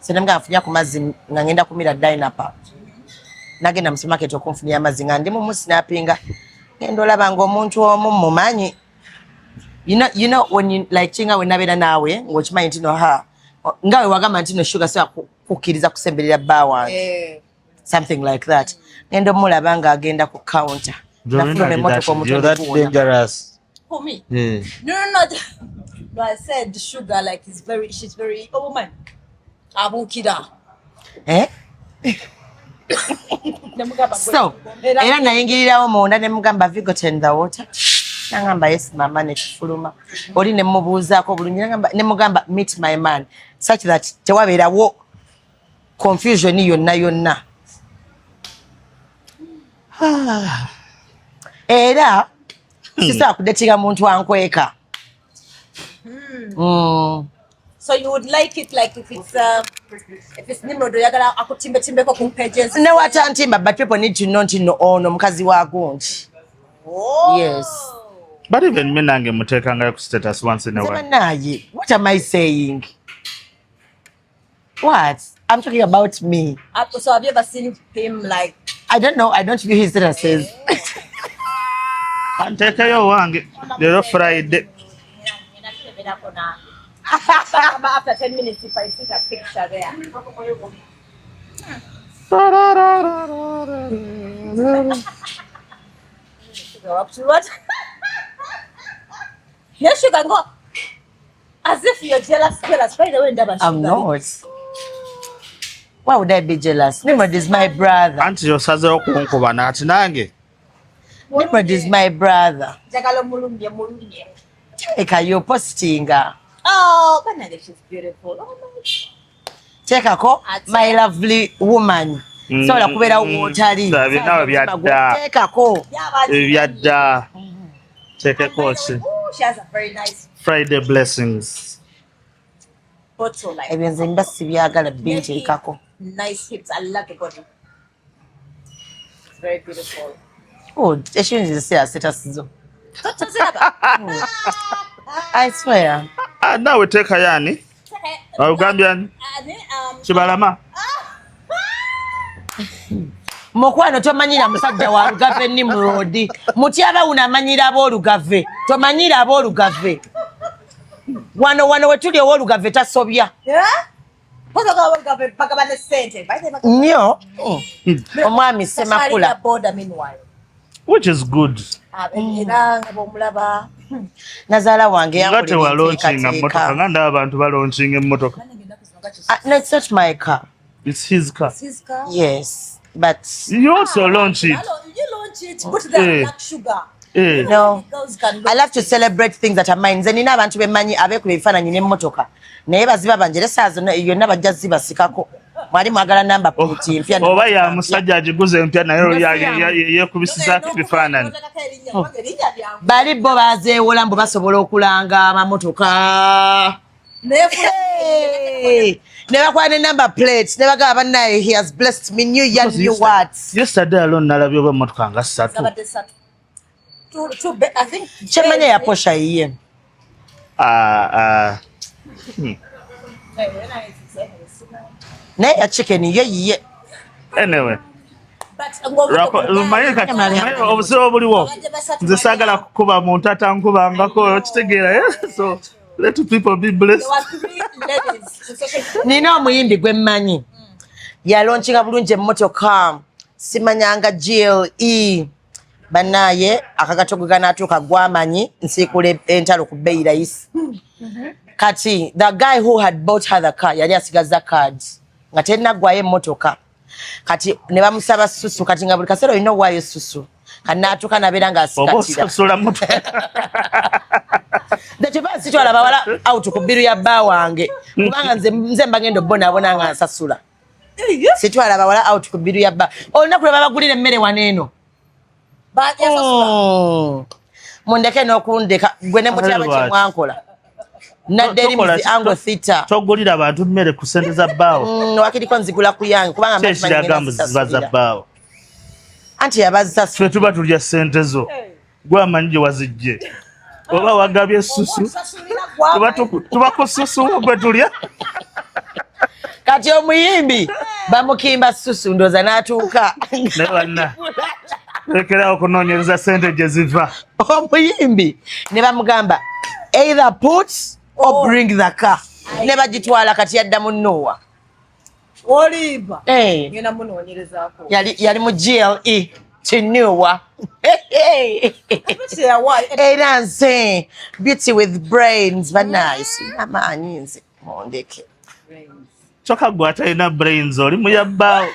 So, I'm going to kumazi ngenda kumira diner pa. Nagenda mu supermarket okunfunia amazi ngandi mu snappinga. Ngendo labanga omuntu omu mumanyi. You know when you like chinga we nabera nawe ngochimanyi ntino ha. Ngawe wagamba ntino sugar so kukiriza kusemberera bawa. Something like that. Ngendo mulabanga agenda ku counter. You're that dangerous. For me? Yeah. No, I said sugar like she's very man. Abukida. So, era nayingirirawo munda ne mugamba Vigo tend the water. Nangamba yes mama ne kifuluma. Oli ne mubuuzaako bulungi ne mugamba meet my man such that tewabeerawo confusion yonna. Era sisobola kudetinga muntu wankweka. So you would like it like if it's Nimrod yagala akutimbe ko pages. No watantimba, but people need to know ono mukazi wako nti. Oh. Yes. But even me nange mutekanga ku status once in a while. What am I saying? What? I'm talking about me. So have you ever seen him like? I don't know. I don't view his statuses. Antekayo wange lero Friday. After 10 minutes, if I see a picture there. Go up to what? Yes, you can go. As if you're jealous. By the way, I'm not. Why would I be jealous? Nimrod is my brother. Auntie, your sister okunkuba na ati nange. Nimrod is my brother. Jagalo mulungi. Eka, you're posting. Oh, but she's beautiful. Oh my. Tekako, my lovely woman. So la kubera wotali. Nawe byadda. Tekako. Byadda. Tekako. She has a very nice Friday blessings. photo like. Ebyenze mbasi byagala binti kako. Nice hips. I love the body. It's very beautiful. Oh, eshinji se status zo. I swear. Now we take Hayani. Ugambian. Chibalama. Mukwano tomanyira musajja wa Lugave Nimrod. Mutyaba unamanyira ab'Olugave. Tomanyira ab'Olugave. Wano wetuli ow'Olugave tasobya. Nnyo. Omwami Semakula. Which is good. Nazaala wange Ngate wa launching emmotoka nganda abantu ba launching emmotoka. No, it's not my car. It's his car. Yes, but you also launch it. You launch it, put that black sugar. No, I love to celebrate things that are mine. Nze nina abantu bemanyi abekula ebifaananyi n'emmotoka naye baziba banje lesaazo yonna bajja zibasikako mwali mwagala namba puti mpya oba ya musajja agiguze mpya naye yekubisizaako ebifaananyi bali bo bazeewola mbu basobola okulanga amamotoka ne bakwala ne number plate ne bagaba bannaye he has blessed me new year new words. Yesterday alone nalabye oba emmotoka nga 3. Kyemanya yaposha yiye. Naye ya chicken yo yiye. Anyway. Obuzibu obuliwo nze saagala kukuba muntu atankubangako kitegeera so let people be blessed. Nina omuyimbi gwe mmanyi yalonkinga bulungi emmotoka simanyanga GLE banaye akakatogo ganatuuka gwamanyi nsiikula entalo ku bbeeyi rayisi kati the guy who had bought her the car yali asigaza cards nga tennaggwayo emmotoka kati ne bamusaba susu kati nga buli kaseera olina owaayo susu kanatuuka nabeera ng'asikatira tekiba sitwala bawala out ku bbiru ya bba wange kubanga nze mbagenda obbonabona nga nsasula sitwala bawala out ku bbiru ya bba olunaku lwe babagulira emmere waneeno mundeke n'okundeka gwe ne mutyaba kye mwankola nadde eri muzi ango thita togulira abantu mmere ku ssente za bbaawo wakiriko nzigula ku yange kubanga kyekiraga mbu ziba za bbaawo anti yabazisasula ffe tuba tulya ssente zo gwamanyi gye wazijje oba wagabye essusu tubako ssusu gwe tulya kati omuyimbi bamukimba ssusu ndooza n'atuuka naye banna lekerawo okunoonyereza ssente gye ziva omuyimbi ne bamugamba either put or bring the car ne bagitwala kati yadda mu Noah olimba ngena munoonyerezaako yali mu GLE Chinua era nze beauty with brains banice amaanyi nze mondeke kyokka gwe atalina brains oli muyabbaawo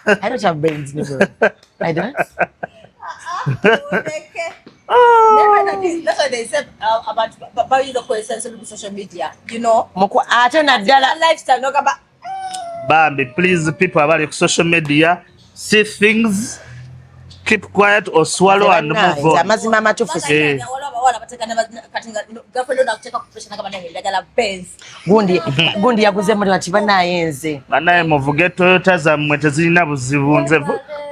I don't have brains, Nimrod. I don't. That's why they said about buying the coincidence on social media. You know, Ate naddala lifestyle. No, kaba. Bambi, please, people about social media, see things, keep quiet or swallow and move on. Amazima matufu. Gundi yaguze motoka kibanaye nze. Banaye muvuge Toyota zammwe tezirina buzibu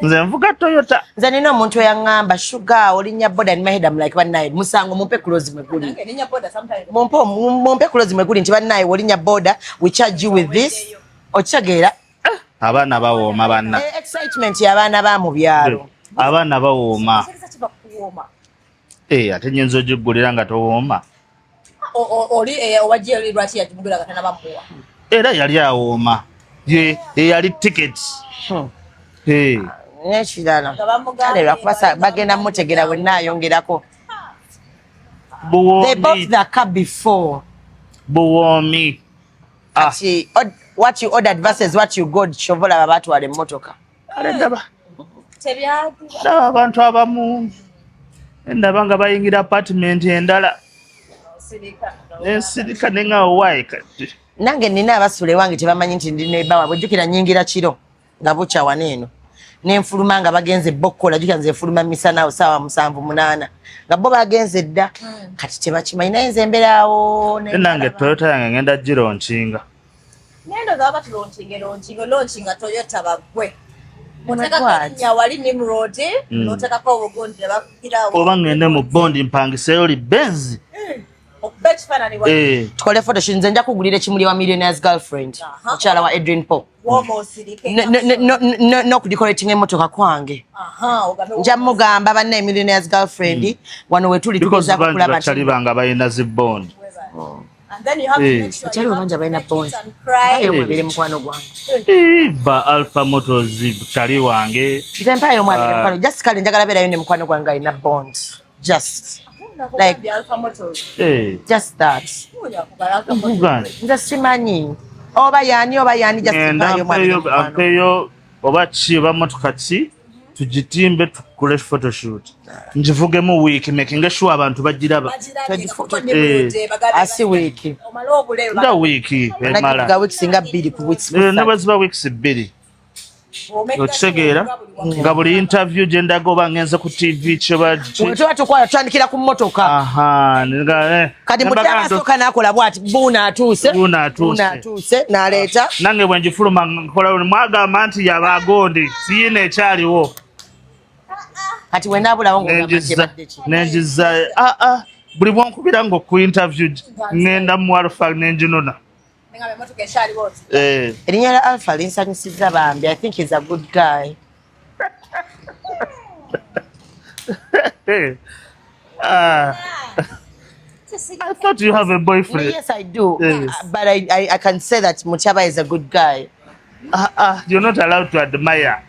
nze nvuga Toyota. Nze nina omuntu eyangamba sugar olinya boda in my head I'm like banaye musango mumpe close mweguli. Mumpe close mweguli nti banaye olinya boda we charge you with this. Ochageera abaana bawooma banna. Excitement y'abaana ba mu byalo. Abaana bawooma. Ate nnyinza ogiggulira nga towooma. Oli owajja lwaki yagimugula katana bamuwa. Era yali awooma. Yali ticket. Nekirala. Kale lwakubasa bagenda mutegera bwe nnaayongerako. They bought the car before. Buwoomi. What you ordered versus what you got shovola babatwala emmotoka. Ndaba abantu abamu ndaba nga bayingira apartment endala ensirika nenga wayi kati nange nina abasule wange tebamanyi nti ndi nebawa bwejjukira nyingira kiro nga bukya waneeno nenfuluma nga bagenze bokkola jjukira nze nfuluma misana saawa 7-8 nga bo bagenze dda kati tebakimanyi naye nze mberaawo nange Toyota yange ngenda gironkinga nendo zaba tulonkinga Toyota bagwe mutaka wali Nimrod notaka ko obugondi bakira oba ngende mu bondi mpangiseyo oli Benz okubetfana ni wali tukole photo shinze nja kugulira kimuli wa Millionaire's Girlfriend mukyala wa Adrian Paul n'okudecorating emmotoka kwange nja mugamba banna millionaires girlfriend wano wetuli tugezaako kulaba bakyali banga balina zibond bakyali bangi balina bond ayo mwebere mukwano gwange ba Alpha Motors kyali wange nze mpayo omwabere mukwano just kale njagala beerayo ne mukwano gwange alina bond just like just that nze simanyi oba yani just mpayo omwabere mukwano ampeyo oba ki oba motoka ki tugitimbe tukole photoshoot njivugemu week making sure abantu bagiraba asi week nda week emala weeks nga 2 ku weeks nebaziba weeks 2 okitegeera nga buli interview gye ndaga oba ngenze ku TV tuba tukwala tutandikira ku mmotoka kati mutabasooka n'akola bwati buuna atuuse n'aleeta nange bwe njifuluma mwagamba nti yabaagondi siyina ekyaliwo kati wenaabulawo nenjiza buli bwonkubira nga ku interview ngenda mu Alpha nenjinona erinnya lya Alpha linsanyusiza bambi. I think he's a good guy. I thought you have a boyfriend. Yes, I do. But I can say that Muchaba is a good guy. You're not allowed to admire.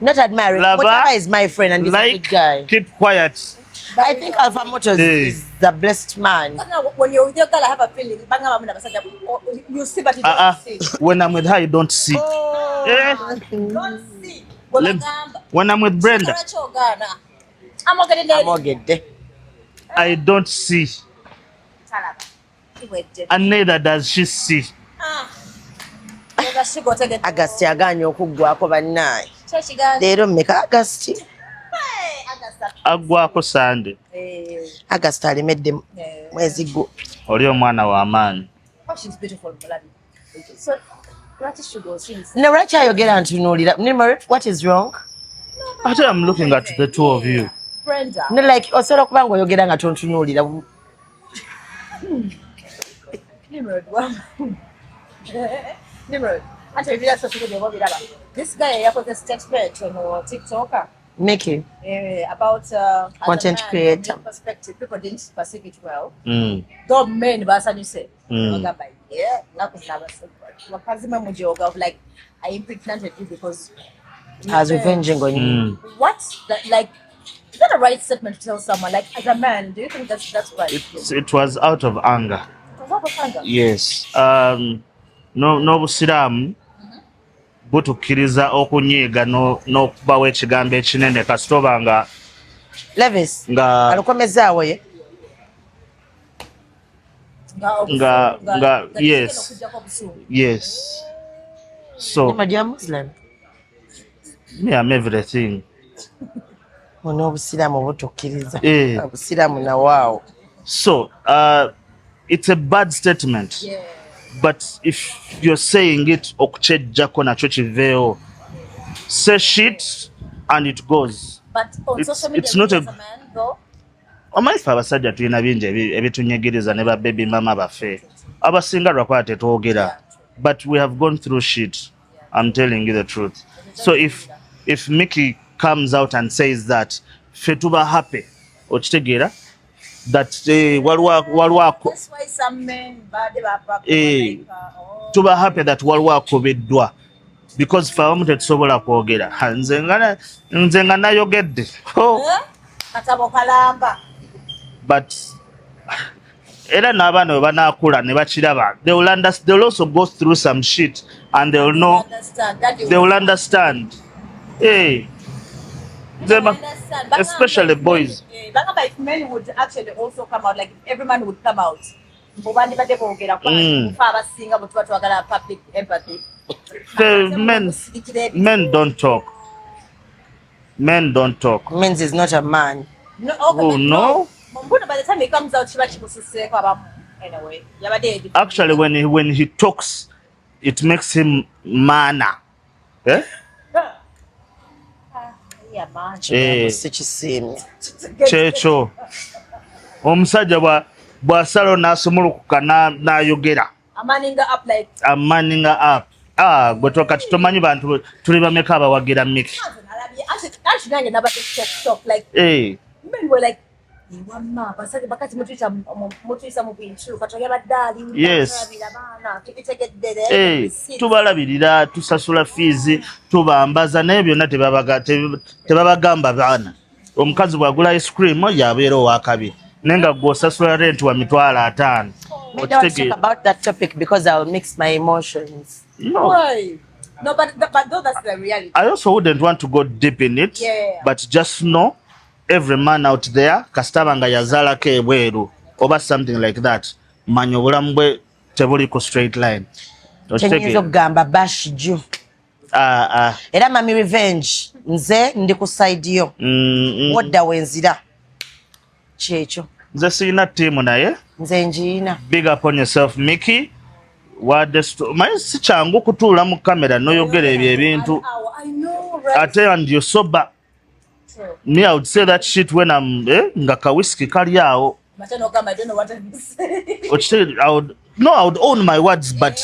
Not admire. Muchaba is my friend and he's a good guy. Keep quiet. I think Alpha Motors is the blessed man. When you're with your girl, I have a feeling. You see, but you don't see. When I'm with her, you don't see. Don't see. When I'm with Brenda, I'm okay. I don't see. And neither does she see. August yaganye okuggwako bannaye. Leero mmeka August? Agwako Sunday. August alemedde mwezi gwo. Oli omwana wa maani. Lwaki ayogera ntunuulira? Nimrod, what is wrong? Ate I'm looking at the two of you. No, like osobola okuba ng'oyogera nga tontunuulira. Nimrod, this guy yakoze statement on TikTok. Mickey. About content creator perspective. People didn't perceive it well. Though men basanyuse. Yeah, of like I impregnated you because I was revenging on you. What's that like? Is that a right statement to tell someone? Like as a man, do you think that's right? It was out of anger. It was out of anger. Yes. No Busiramu butukkiriza okunyiiga n'okubawo ekigambo ekinene kasitoba nga Levis nga alukomezaawo ye nga yes so you're Muslim. Me, I'm everything. Obusiraamu butukkiriza obusiraamu na waawo. So it's a bad statement. Yeah. But if you're saying it okukyejjako nakyo kiveewo, say shit and it goes. But on social media, it's not a man though. Omanyi ffe abasajja tulina bingi ebitunyigiriza ne ba baby mama baffe abasinga lwakuba tetwogera, but we have gone through shit. I'm telling you the truth. So if Mickey comes out and says that ffe tuba happy okitegeera that waliwo That's why some men tuba happy that waliwo akobeddwa because ffe abamu tetusobola kwogera. Nze nga nayogedde katabo kalamba. but era n'abaana bwe banaakula ne bakiraba, they'll also go through some shit and they will understand. Especially boys. If men would actually also come out, like if every man would come out. Public empathy. Men don't talk. Men don't talk. Means he's not a man. No, oh no. By the time he comes out, anyway. Actually, when he talks, it makes him manner. Eh? Kyekyo omusajja bw'asalawo n'asumulukuka n'ayogera I'm manning up. Gwe kati tomanyi bantu tuli bameka abawagira Mickey. Actually, nange nabadde shock like men were like wamma basage bakati mutuyisa mu bintu katoya baddaali abaana tubitegedde tubalabirira tusasula fees tubambaza naye byonna tebabagamba baana omukazi bwagula ice cream yabeera owakabi naye nga gw'osasula rent wa $5,000. I don't talk about that topic because I'll mix my emotions. Why? No, but though that's the reality. I also wouldn't want to go deep in it, but just know every man out there, kasitaba nga yazaalako ebweru, oba something like that, manya obulamu bwe tebuli ku straight line. Kyenyinza okugamba bashju. Era mami revenge, nze ndi ku side yo. Wodda wenzira. Kyekyo. Nze sirina ttiimu naye. Nze njiina. Big up on yourself, Mickey. Maye si kyangu kutuula mu kamera n'oyogera ebyo ebintu. Ate and you're sober. Me, I would say that shit when I'm nga ka whiskey kali awo. I don't know what I'm saying. I would own my words, but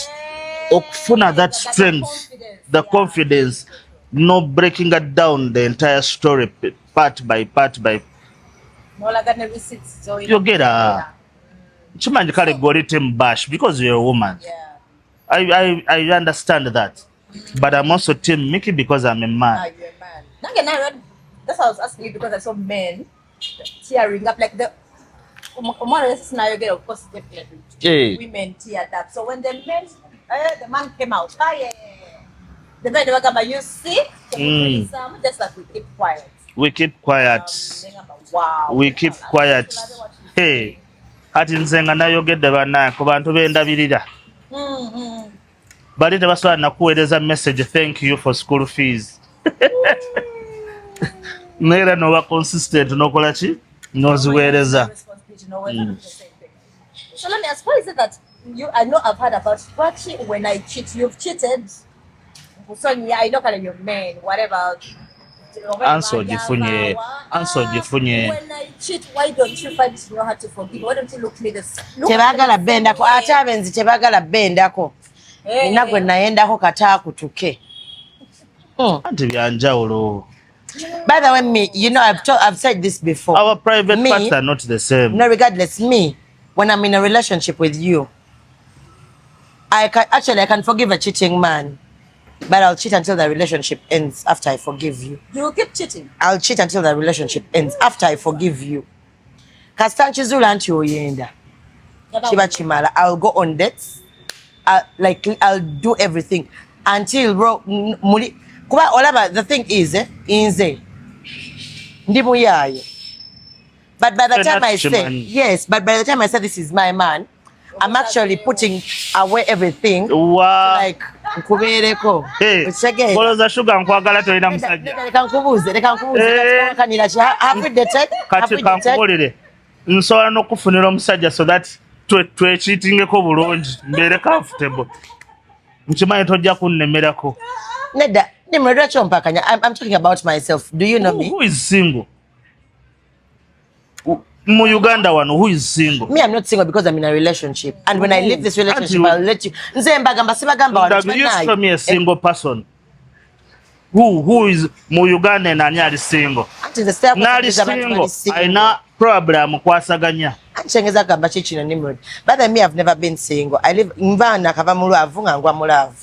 okufuna that strength, the confidence, no breaking it down the entire story part by part by. You get chimanyi kale goritim bash because you're a woman. I understand that, but I'm also Team Mickey because I'm a man. You're a man. That's why I was asking you because I saw men tearing up like the scenario get of course definitely women teared up. So when the man came out, the men were like, you see, just like we keep quiet. We keep quiet. Wow. We keep quiet. Hey, ati nzenga nayogedde bana ku bantu bendabirira. Bali tebasobola nakuweereza message thank you for school fees. Nera noba consistent nokola ki noziweereza. So let me ask, why is it that I know I've heard about when I cheat, you've cheated. So yeah, I know kind of your man, whatever. Answer jifunye. When I cheat, why don't you find it hard to forgive? Why don't you look me this? Tebagala bendako ate abenzi tebagala bendako. Nagwe nayendako kataakutuke. Anti byanjawulo. By the way, me, you know, I've said this before. Our private parts are not the same. No, regardless, me, when I'm in a relationship with you, I can forgive a cheating man, but I'll cheat until the relationship ends after I forgive you. You will keep cheating? I'll cheat until the relationship ends after I forgive you. Kastanchizula anti oyenda. Chiba chimala. I'll go on dates. I'll do everything until muli. The thing is, inze ndi muyaye. But by the time I say but by the time I say this is my man, I'm actually putting away everything. Wow. Like nkubereko. Boloza sugar nkwagala tolina musajja. Lekankubuze kanira ki have we dated? Kati kankubulire. Nsobola n'okufunira omusajja so that twecheatingeko bulungi mbeere comfortable. Nkimanyi tojja kunnemerako. Nedda Nimrod, I'm talking about myself. Do you know me? Who is single? Mu Uganda one, who is single? Me, I'm not single because I'm in a relationship. And when I leave this relationship, I'll let you. Have you show me a single person? Who is mu Uganda and anyali single? Nali single. Aina problem kwasaganya. Anchengeza kamba chichi na Nimrod. But me, I've never been single. I live in Mvana kava mulavu ngwa mulavu.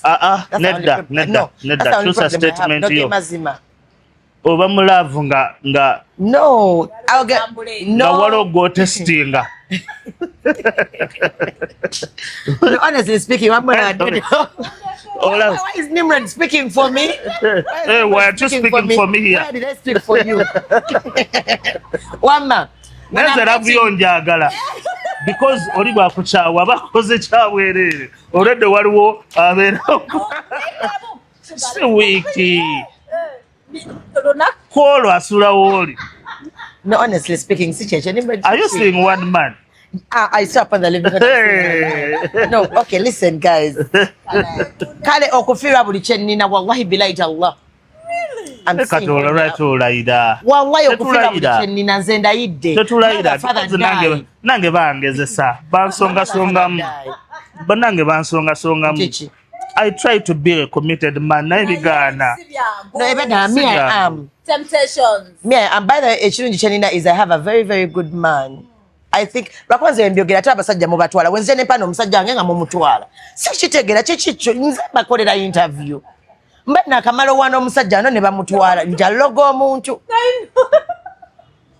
Nedda. Choose a statement yo. Oba mulavu nga. No, I'll get no. Walo go testinga. Honestly speaking, why is Nimrod speaking for me? Hey, why are you speaking for me here? Why did I speak for you? Wamma. Neza rabyo njagala. Because oli bwakuchawa bakoze chawerere. Already waliwo abera. Si wiki. Kolo asula woli. No, honestly speaking, are you seeing one man? I saw up on the living room. No, okay, listen, guys. Kale okufira buli chenina wallahi bilaita Allah. I'm saying wallahi okufira buli chenina nzenda yidde. Tetulaida nange bangezesa. Bansonga songamu. Banange bansonga songamu. I try to be a committed man. Naibigana. No, even me, I am. Temptations. Me, and by the way, Echirungi Chenina is I have a very, very good man. I think bakwanze mbyogera taba sajja mu batwala wenze ne pano musajja wange nga mu mutwala sikitegera chichicho nze bakolera interview mbe nakamalo wano omusajja ano ne bamutwala njalogo omuntu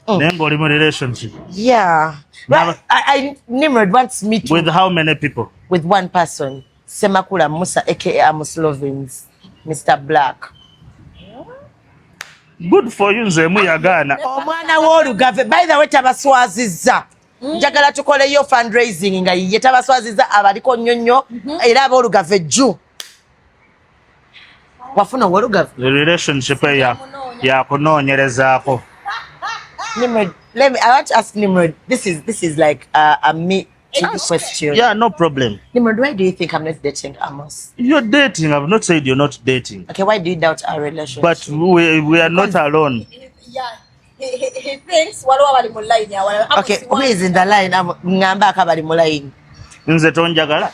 Nengo oli mu relationship. Yeah. Well, I Nimrod wants me to. With how many people? With one person. Semakula Musa, aka Amos Lovins, Mr. Black. Good for you, nze muyagana. Omwana w'olugave. By the way, tabaswaziza. Njagala tukole yo fundraising nga ye tabaswaziza abaliko nnyonnyo era ab'olugave jju. Wafuna w'olugave. The relationship ya kunoonyerezaako. Nimrod, I want to ask Nimrod. This is like a me question. Yeah, no problem. Nimrod, why do you think I'm not dating Amos? You're dating. I've not said you're not dating. Okay, why do you doubt our relationship? But we are not alone. Yeah, he thinks waliwo bali mu line ya wala. Okay, who is in the line? Ngamba akabali mu line. Nze tonjagala.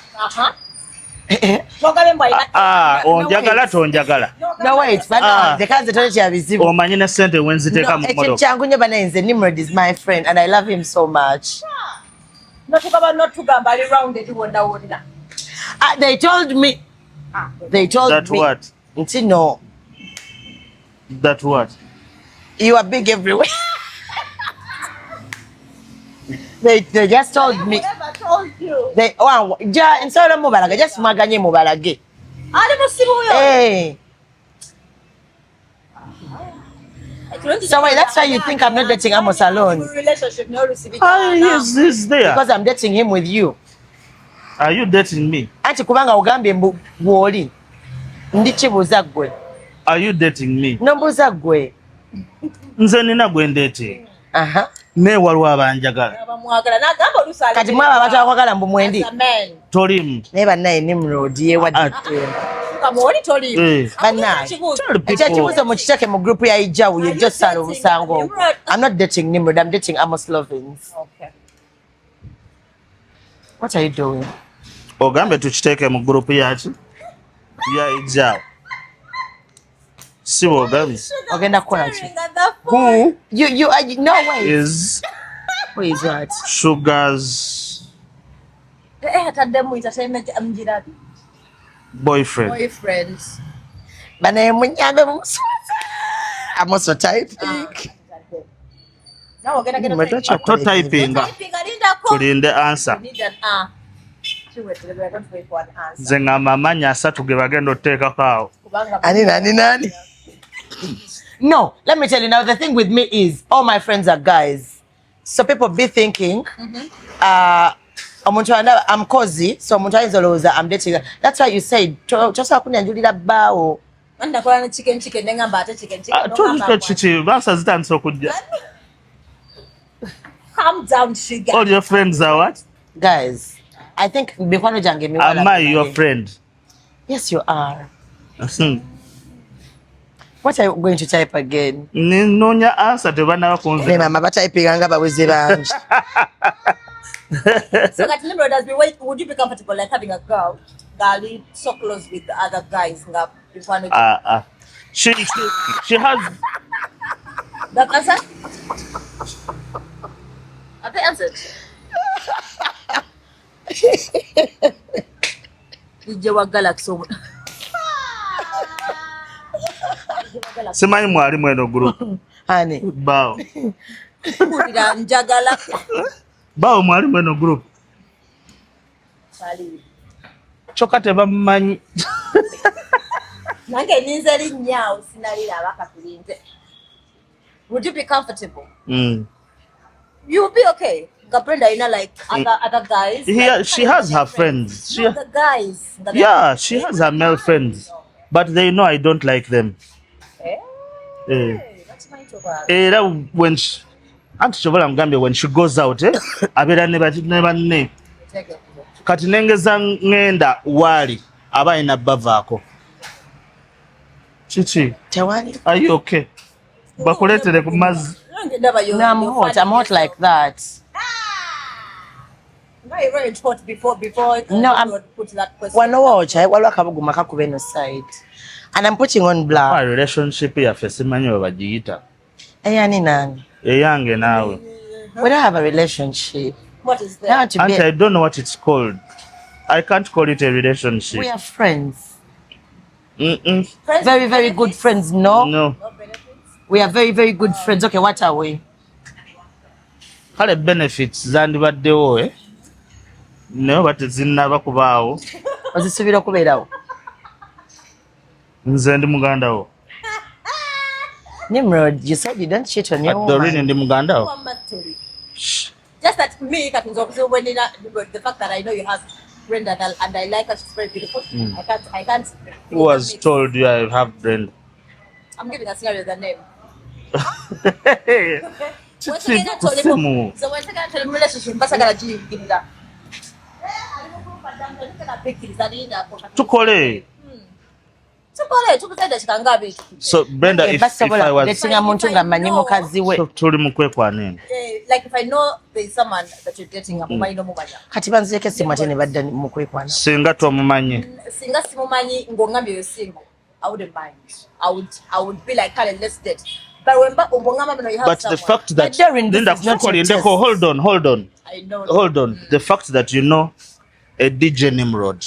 Onjagala tonjagala. No wait, but no, the kanze tone kya bizibu. Omanyi ne sente wenziteeka mu modo. Ekyangu nyo bana nze Nimrod is my friend and I love him so much. Not tugamba ali rounded wonda wonda. They told me. They told that me. That what? Nti no. That what? You are big everywhere. They just told me. I never told you. They ja nsolo mubalage just maganye mubalage. Ali musibu yo. Hey. So wait, that's why you think I'm not dating Amos alone? Relationship no receiving. He's there. Because I'm dating him with you. Are you dating me? Anti kubanga ugambye bwoli. Ndi kibuuza gwe. Are you dating me? No mbuuza gwe. Nze nina gwe ndeetinga. Aha. Ne waliwo abanjagala. Abamwagala n'agamba olusaale. Kati mwaba abantu abakwagala mbu mwendi. Tolimu. Naye bannaye Nimrod yewadde. Kamoli tolimu. Bannaye. Ekyekibuuzo mukiteeke mu group ya Ijawu ye just sala obusango. I'm not dating Nimrod, I'm dating Amos Lovins. Okay. What are you doing? Ogambe tukiteeke mu group yaki? Ya Ijawu. Si Ogambe. Ogenda kukola ki? Who? You no way. Is who is what? Sugar's boyfriend. Bana munyambe mumuswaza. I'm also typing. Ato typing. Tulinde answer. Nze ngamba amannya asatu ge bagenda oteekako awo. Ani. No, let me tell you now, the thing with me is all my friends are guys. So people be thinking, I'm cozy, so I'm dating. That's why you say, just how kunyanjulira bao. Chicken nengamba ate chicken. Calm down, sugar. All your friends are what? Guys, I think Bikwano Jange me. Am I your friend? Yes, you are. What are you going to type again? Nonya answer to bana bakunze. Mama ba typing anga baweze banje. So that Nimrod does would you be comfortable like having a girl so close with the other guys? She has that answer? Have they answered? Deejay wa Galaxy. Simanyi mwali mweno group. Ani. Bao. Kulira njagala. Bao mwali mweno group. Sali. Choka tebamanyi. Nange ninze linnyawo sinalira abakatulinze. Would you be comfortable? You'll be okay. Brenda, you know, like other guys. She has her friends. The guys. Yeah, she has her male friends. But they know I don't like them. That's my job. When she, when she goes out, abera ne banne. Kati nengeza ngenda wali abaina bavaako. Chichi. Tewani. Are you okay? Bakuletere ku mazzi. No, I'm hot like that. I read thought before No, I'm put that question. One watch, I will kabuguma kakubeno side. And I'm putting on black. My relationship yafe simanyi babagiyita. Eyani nani? Eyange nawe. We don't have a relationship. What is that? Auntie, I don't know what it's called. I can't call it a relationship. We are friends. Friends very, very good friends. No. No. We are very, very good friends. Okay, what are we? Kale benefits zandibaddewo eh? No, but zinnaba kubaawo. Ozisubira okubeerawo. Nze ndi muganda wo. Nimrod, you said you don't cheat on your woman. Doreen ndi muganda wo. Just that me, when the fact that I know you have Brenda and I like her, she's very beautiful. I can't. Who has told you I have Brenda? I'm giving a scenario the name. So when I tell him relationship, tukole. So Brenda, if I was tuli mukwekwana. Like if I know there's someone that you're dating, kati banzireke simatene badda mukwekwana. Singa twamumanyi. Singa simumanyi ngongambye yo single, I wouldn't mind. I would be like, let's date. But when you have but the fact that hold on. I know. Hold on. The fact that you know a DJ Nimrod,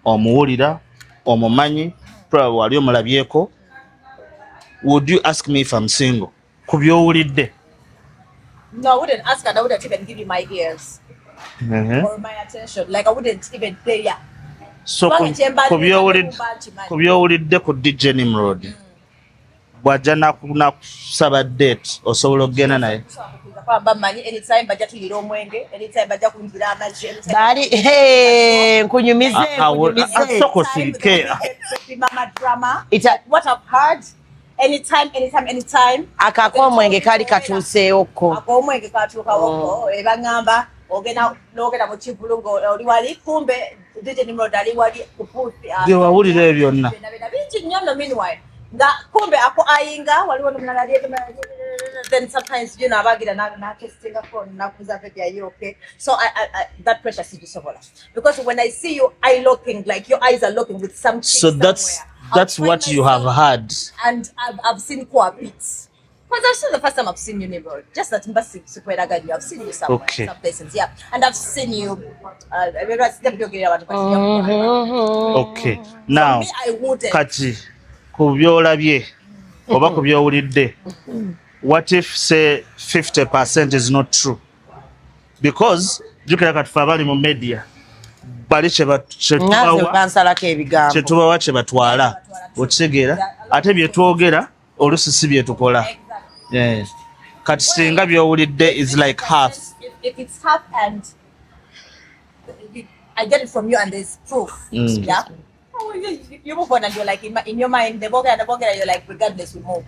omuwulira, omumanyi, probably wali omulabyeko, would you ask me if I'm single? Kubyowulidde. No, I wouldn't ask and I wouldn't even give you my ears. Or my attention. Like I wouldn't even dare. So kubyowulidde ku DJ Nimrod. Bwajja nakusaba date osobola okugenda naye. Anytime bajja tuyira omwenge, anytime bajja kunjira amazzi. Bali nkunyumize. Soko sirike. Mama drama. What I've heard. Anytime. Akakomwenge kali katuuseeko. Akomwenge katuukawo. Ebangamba ogenda mu kivulungu oli wali kumbe DJ Nimrod ali wali kupuusi. Gye wawulira ebyo byonna. Bingi nnyo no meanwhile. Nga kumbe ako ayinga waliwo n'omulala then sometimes abagira na testing phone nakuza baby are you okay, so I that pressure sijisobola because when I see you eye looking like your eyes are looking with some chick so that's what you have heard and I've seen quite bits because I've seen the first time I've seen you Nimrod just that mbasi sikweraga you I've seen you somewhere okay. Some places yeah and I've seen you okay now me, I wouldn't. Kati kubyolabye oba kubyowulidde what if say 50% is not true because jukira katufa abali mu media bali kyetubawa kye batwala okitegeera ate byetwogera olusi si byetukola kati singa byowulidde is like half if it's half and I get it from you and there's proof yeah. You move on and you're like in your mind the bogger you're like regardless we move.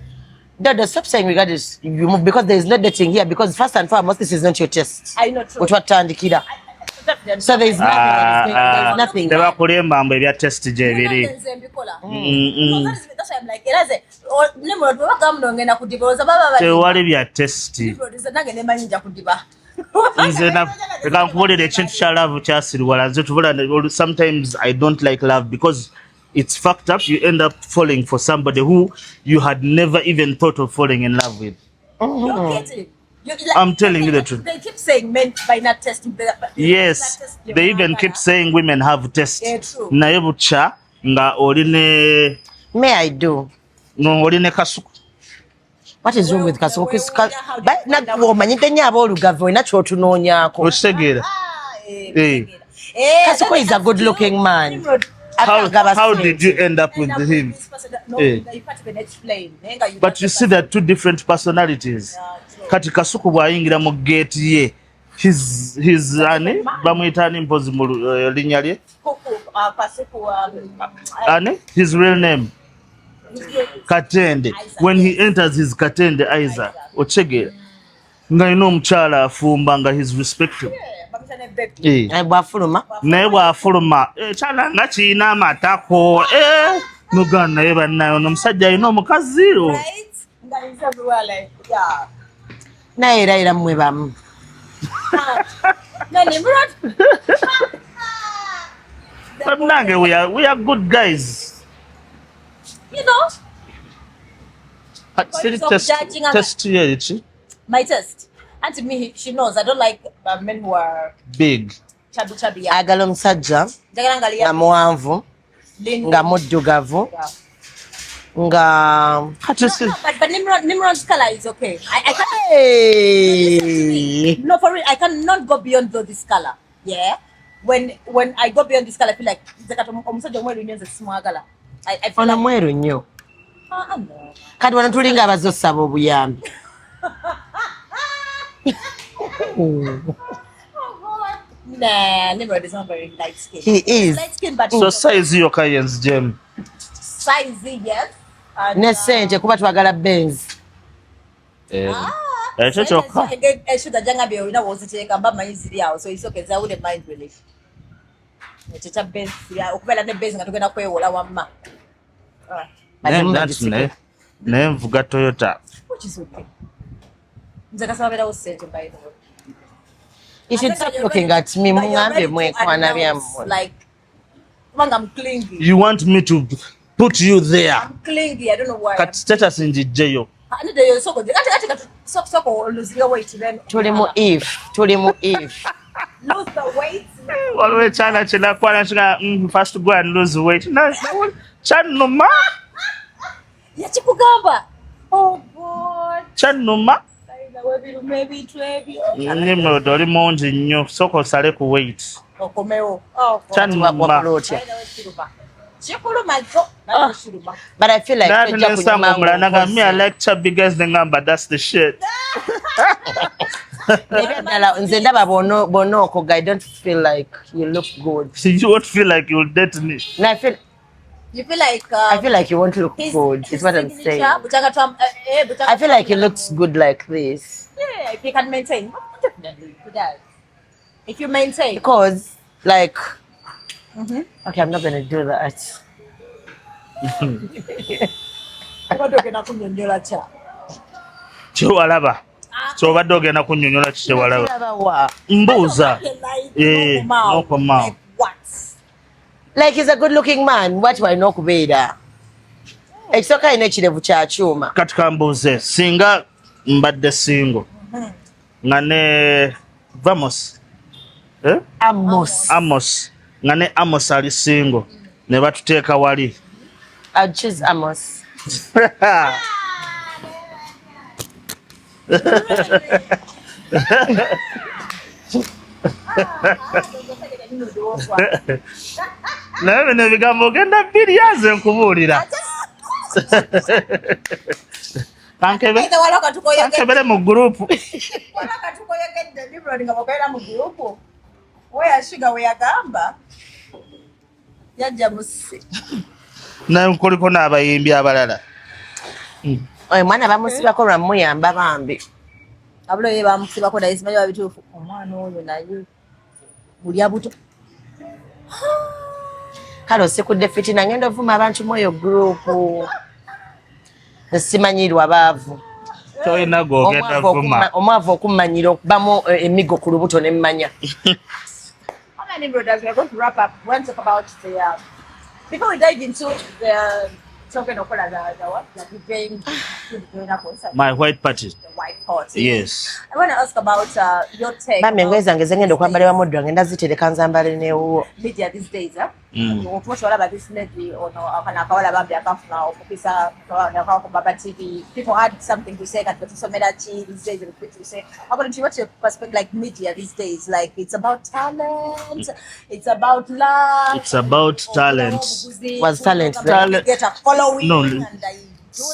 Dada, stop saying regardless you move because there is no dating here because first and foremost this is not your test. I know true. Which what tandikira. So there is nothing. There kulemba mbe bya test je biri. That's why I'm like eraze Nimrod bagamno ngena kudiboza baba tewali bya test. Nange ne manyinja kudiba. Nze na ekakubulira ekintu kya love kyasirwala nze tubula sometimes I don't like love because it's fucked up you end up falling for somebody who you had never even thought of falling in love with. I'm telling you the truth. They keep saying men by not testing yes they even keep saying women have test naye bucha nga oline may I do no oline kasuku. What is wrong with kasuku? But not woman tenya abolugave na kyotunoonyako okitegeera kasuku is a good looking man. How did you end up with him? But you see that two different personalities. Kati kasuku bwayingira mu gate ye his ani bamuyita ani mpozi mu linnya lye ani his real name Katende. When he enters his Katende Aiza ochegera nga ino omukyala afumba nga his respected bwafuluma naye bwafuluma ekyala nga kiina amatako nogana naye bannayo n'omusajja alina omukazi naye era mmwe bamu No, Nimrod. But nange, we are good guys. You know. Still So test here, my test. And to me, she knows I don't like men who are big. chubby. Agala omusajja Njagala nga nga muwanvu nga muddugavu nga but Nimrod's color is okay. I can't. Hey. No, for real, I cannot go beyond this color. Yeah. When I go beyond this color, I feel like omusajja omweru nnyo nze simwagala. I feel ono like mweru nnyo no. kati wano tulinga abazze okusaba obuyambi. Nah, Nimrod is not very light skin. He is. Light skin, but So size yo Kayen's gem. size, yes. And, Ne ssente kuba twagala Benz. Ekyo kyokka. Should janga be olina woziteeka mba manyi ziri awo, so it's okay. I wouldn't mind really. Ekyo Benz okubeera ne Benz nga tugenda kwewola wamma. Naye nvuga Toyota. Which is okay. Nze kasaba beerawo ssente by the way. You should stop looking at me. Mungambe mwekwana byammwe. Like, I'm clingy. You want me to put you there? I'm clingy. I don't know why. Kat status njijjeyo. Lose weight then. Tuli mu if. Lose the weight. Waliwo ekyana kyenakwana kiga first go and lose weight. Kyannuma. Yakikugamba. Oh God. Kyannuma. Maybe 12. Nimrod oli mungi nnyo. Sooka osale ku weight. Okomewo. Oh God. Kyannuma. But I feel like That me I like chubby guys ngamba that's the shit. nze ndaba bonoko guy don't feel like you look good. You won't feel like you'll date me. No, I feel like you won't look good. Is what I'm saying. I feel like he looks good like this. Yeah, if you can maintain, definitely he does. If you maintain, because like, okay, I'm not gonna do that. Kyewalaba. Kyobadde ogenda kunnyonnyola ki kyewalaba. Mbuuza. No comment. Like he's a good looking man. What why no kubeera? Ekisooka alina ekirevu kya kyuma. Kati kambuuze singa mbadde singo nga ne Vamos Amos nga ne Amos ali singo ne batuteeka wali. I'd choose Amos. Naye bino ebigambo ogenda bbiryaze nkubuulira. Kankebere mu gurupu. Naye nkuliko n'abayimbi abalala. Oyo mwana bamusibako lwamuyamba bambi. Abula ye bamusibako naye simanyi babituufu. Omwana oyo naye bulya buto. Kale osikudde fitina ngenda ovuma abantu mu oyo gurupu. Simanyirwa baavu. Toyina gw'ogenda vuma. Omwavu okummanyira okubamu emigo ku lubuto ne mmanya. Nimrod, as we are going to wrap up, we want to talk about the before we dive into the talking of what that we paying to the My white party. The white party. Yes. I want to ask about your take. Bambi engoye zange zengenda okwambalira muddu wange ndazitereka nzambale n'ewuwo. Media these days, about this lady or no, akawala bambi akafuna okupisa nakakubaba TV. People had something to say that but so many these days to say. According to what's your perspective, like media these days, like it's about talent, it's about love, it's about talent. Was talent get a following? No, and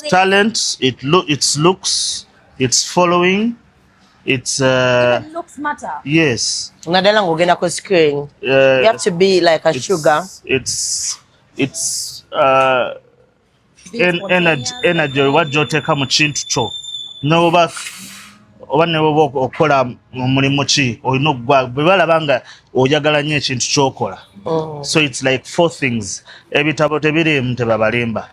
talent. It's looks. It's following. It's even looks matter. Yes. Nadala ngogenda ku screen. You have to be like a sugar. It's energy what joteka mu kintu kyo. Noba oba ne woba okola omulimu ki olina okugwa bwe balabanga oyagala nnyo ekintu ky'okola. So it's like four things. Ebitabo tebirimu tebabalimba.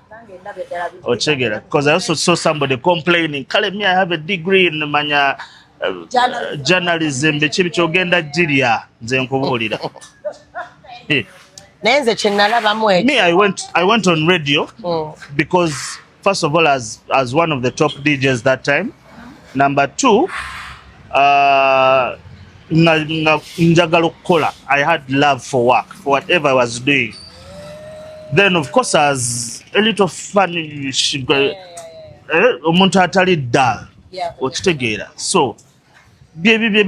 Ochegera, because I also saw somebody complaining, "Kale me, I have a degree in manya journalism bekibi kyogenda jirya nze nkubuulira. Naye nze kye nalabamu ekyo. Me, I went on radio because first of all as one of the top DJs that time. Number two, njagala okukola. I had love for work, for whatever I was doing. Then of course as a little funny omuntu atali dull okitegeera. So baby,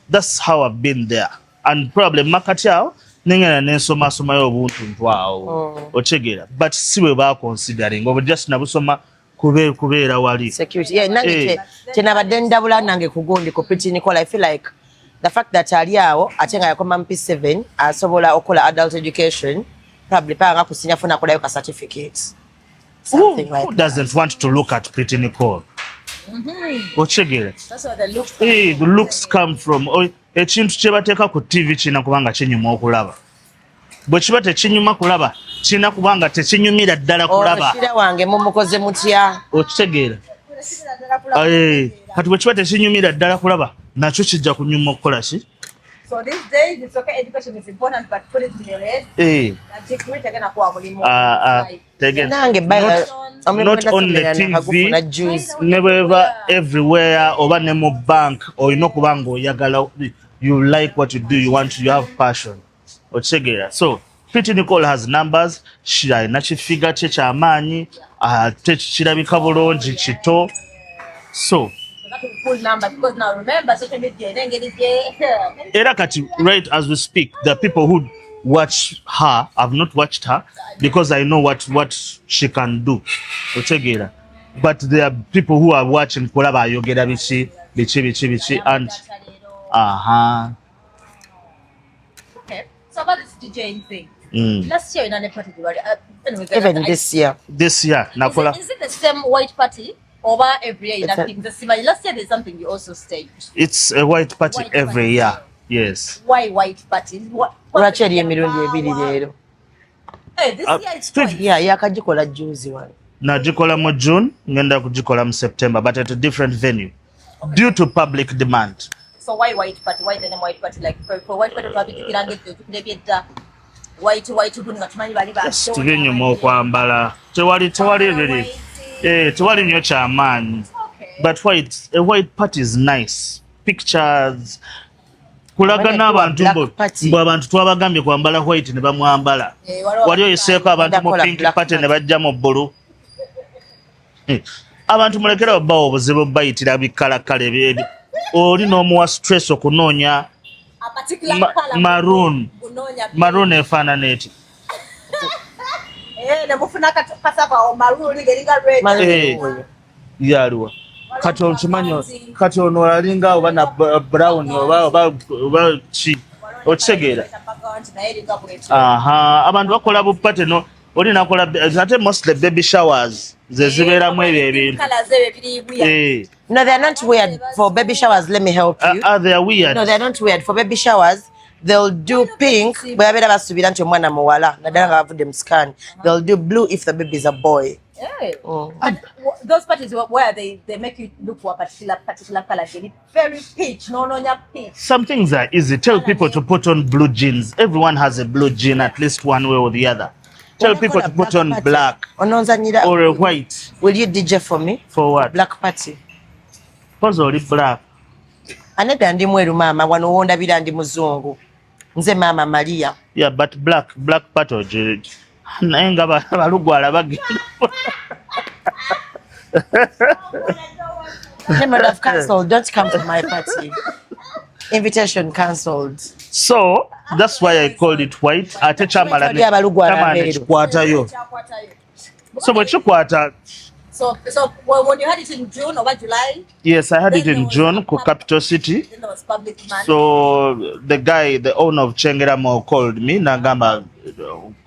that's how I've been there. And probably makati awo nengena nensomasomayo obuntu ntwawo okitegeera, but si bwe ba considering oba just nabusoma kubeera wali security. Yeah, nange kyenabadde ndabula nange kugundi ku Pretty Nicole. I feel like the fact that ali awo ate nga yakoma P7 asobola okola adult education probably panga kusinya funa kolayo ka certificates. Who doesn't want to look at Pretty Nicole? Okitegeera. That's what the looks. The looks come from ekintu kye bateeka ku TV kina kubanga kinyuma okulaba. Bwe kiba tekinyuma kulaba kina kubanga tekinyumira ddala kulaba. Omushira wange mumukoze mutya? Okitegeera. Kati bwe kiba tekinyumira ddala kulaba nakyo kijja kunyuma okukola ki? So these days it's okay, education is important, but put it in your head. Not on the TV, never everywhere, or nemo bank, or you know kubango yagala. You like what you do, you have passion. So Pretty Nicole has numbers. She figure checha amani, chirabika bulongi chito. So full number, because now remember social media era kati right as we speak, the people who watch her, I've not watched her because I know what she can do. Otegera. But there are people who are watching kulaba ayogera bichi and Okay. So about this DJing thing. Last year in a party, even this year. Nakola. Is it the same white party? Over every year, last year there's something you also staged. It's a white party every year. Yes. Why white parties? Rachel emirundi ebiri leero. Hey, this year it's twice. Yeah, yakagikola juzi wano. Najikola mu June, ngenda kujikola mu September, but at a different venue. Okay. Due to public demand. So why white party? Why the name white party? Like for white party public white bunga tumanyi bali ba. Venue mo kwambala. Tewali ebiri. Tewali nnyo kyamaanyi. But a white party is nice. Pictures. Kulaga n'abantu mbu abantu twabagambye kwambala white ne bamwambala. Wali oyiseeko abantu mu pink party ne bajja mu bbulu. Abantu mulekera obbawo obuzibu bayitira bikalakala ebyebi. Oli n'omuwa stress okunoonya maroon. Maroon efaanana eti. Yaliwa kati okimanyi kati ono alinga oba na brown oba ki okitegeera. Abantu bakola bupate no oli nakola ate mostly baby showers ze zibeeramu ebyo ebintu. No, they're not weird for baby showers. Let me help you. They're weird. No, they're not weird for baby showers. They'll do pink. They'll do blue if the baby is a boy. Yeah. And those parties where they make you look for a particular color, very peach, no peach. Some things are easy. Tell people to put on blue jeans. Everyone has a blue jean at least one way or the other. Tell people to put on black or a white. Will you DJ for me? For what? Black party. Pause only black. Aneda ndi mweru mama wano wonda bila ndi muzungu. Nze mama Maria. Yeah, but black party. Naenga balugwala bagenda. Nimrod have cancelled. Don't come to my party. Invitation cancelled. So that's why I called it white. Ate chamala ne chikwatayo. So what chikwata? So when you had it in June or July? Yes, I had it in June, Capital City. Then there was public demand. So the owner of Chengera Mall called me. Nagamba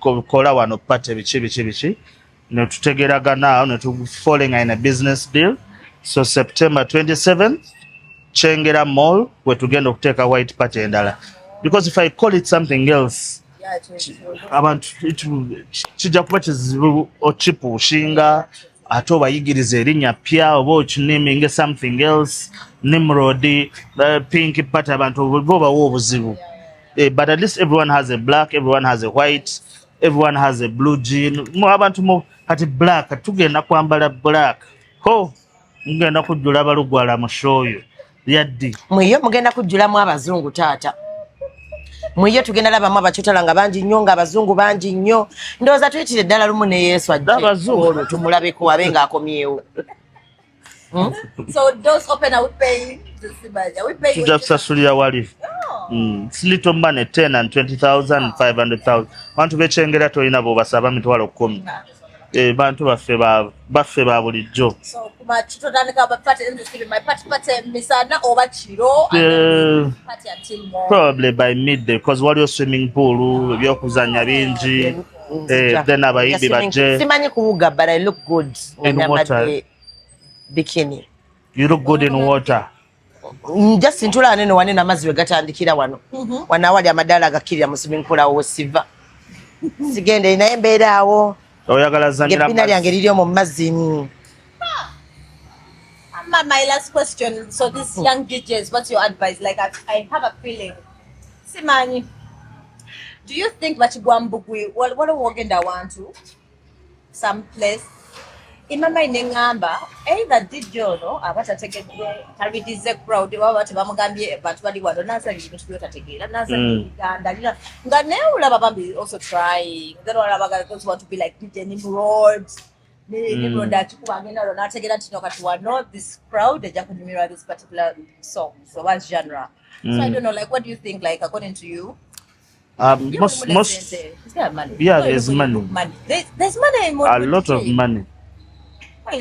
kola wano pate bichi. No tutegeraga now, no to falling in a business deal. So September 27th, Chengera Mall, we're together to take a white party and because if I call it something else, abantu chija kuba chizibu ochipu shinga ate obayigiriza erinnya pya oba okinaming something else Nimrod pink pat abantu bo bawo obuzibu but at least everyone has a black, everyone has a white, everyone has a blue jean abantu mo kati black tugenda kwambala black mugenda kujjula balugwala mu show yo yaddi mwiyo mugenda kujjulamu abazungu taata mwiyo tugenda labamu abachotala nga bangi nnyo nga abazungu bangi nnyo ndowooza tuyitire ddala lumu ne Yesu ajje tumulabeko abe ng'akomyewo. So those open are we paying? Tujja kusasulira wali. It's little money, 10 and 20,000, 500,000. Bantu bekyengera tolina bw'obasaba emitwalo 10. Bantu baffe ba bulijjo. So kuma tutandika bapate industry my pate misana oba kiro pate until more. Probably by midday because waliyo swimming pool ebyokuzanya bingi then abayibi bajje. Simanyi kuwuga but I look good in water. Bikini. You look good in water. Just ntula neno wanena amazzi we gatandikira wano. Wanawali amadala agakirira mu swimming pool awo siva. Sigende naye mbeera awo. Oyagala zanyira amazzi. Lyange liri mu mazzi. My last question. So these young DJs, what's your advice? Like I have a feeling. Simani, do you think Bachigwambugwi what wogenda want to some place? Imama inengamba either DJ no abata tegedde tarbidize crowd baba bamugambye abantu bali wano nasa ibintu byotategera nasa ngandalira nga neula babambi also try then all about those want to be like DJ Nimrod Nimrod atukubangena lo nategera tino kati wano this crowd they just mirror this particular song so what genre so I don't know like what do you think like according to you most money. Yeah, there's money. There's money in a lot of money.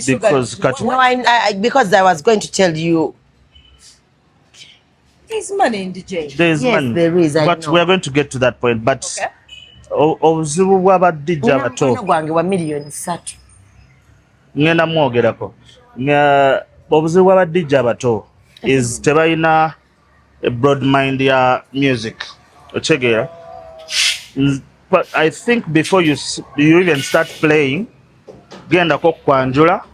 Because because I was going to tell you there's money in DJ. There's money. There is, but we are going to get to that point. But obuzibu bw'aba DJ abato gwange wa million 3 ngenda mwogerako obuzibu bw'aba DJ abato is tebalina a broad mind ya music otegera. But I think before you even start playing genda ko kwanjula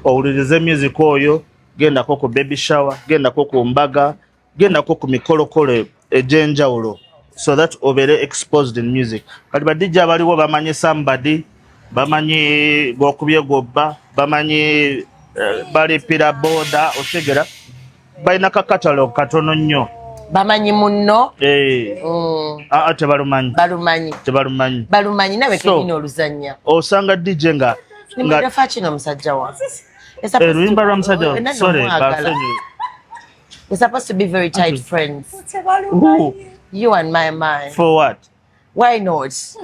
owulirize music oyo genda ko ku baby shower genda ko ku mbaga genda ko ku mikolokole ejenjawulo so that obere exposed in music. Kati ba DJ abaliwo bamanyi somebody bamanyi gokubye gobba bamanyi bali pira boda otegera balina ka catalog katono nnyo bamanyi munno tebalumanyi nawe kenina oluzannya osanga DJ nga Nimrod kino musajja wa Remember Ramsajja? Sorry, we're supposed to be very tight friends. Who? You and my man. For what? Why not? So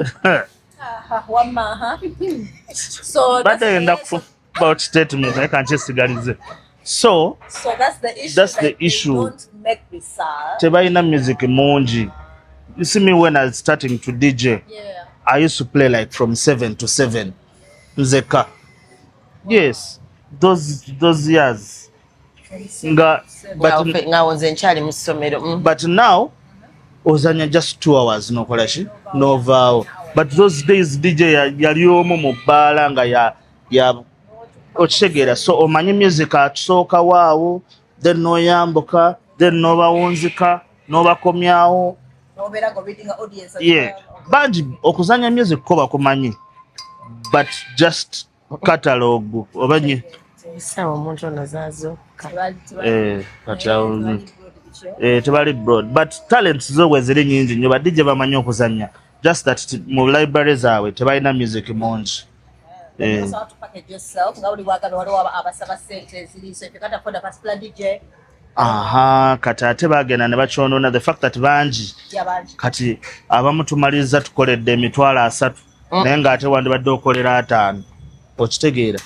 but I end up about statement. I can't just sigarize. So that's the issue. That's the issue. Don't make research. Tebaina music monji. You see me when I was starting to DJ. Yeah. I used to play like from 7 to 7. Nzeka. Yes. Those years. But now ozanya just 2 hours no kolashi no vow. But those days DJ yali omo mu bala nga ya ochegera so omanyi music atusoka waawo then no yamboka then no bawunzika no bakomyawo Obera go reading audience. Yeah. Banji okuzanya music ko bakumanyi but just catalog obanyi sawa omuntu onazazo tebali broad but talents zo weziri nyingi nyo badije bamanyi okuzanya just that mu library zawe tebalina music monji So how to package yourself nga uli wagala waliwo abasaba sente ziri so if you can't afford a particular DJ kati ate bagenda ne bakyonona the fact that banji kati abamu tumaliza tukoledde emitwalo 3 naye ng'ate wandibadde okolera 5 okitegeera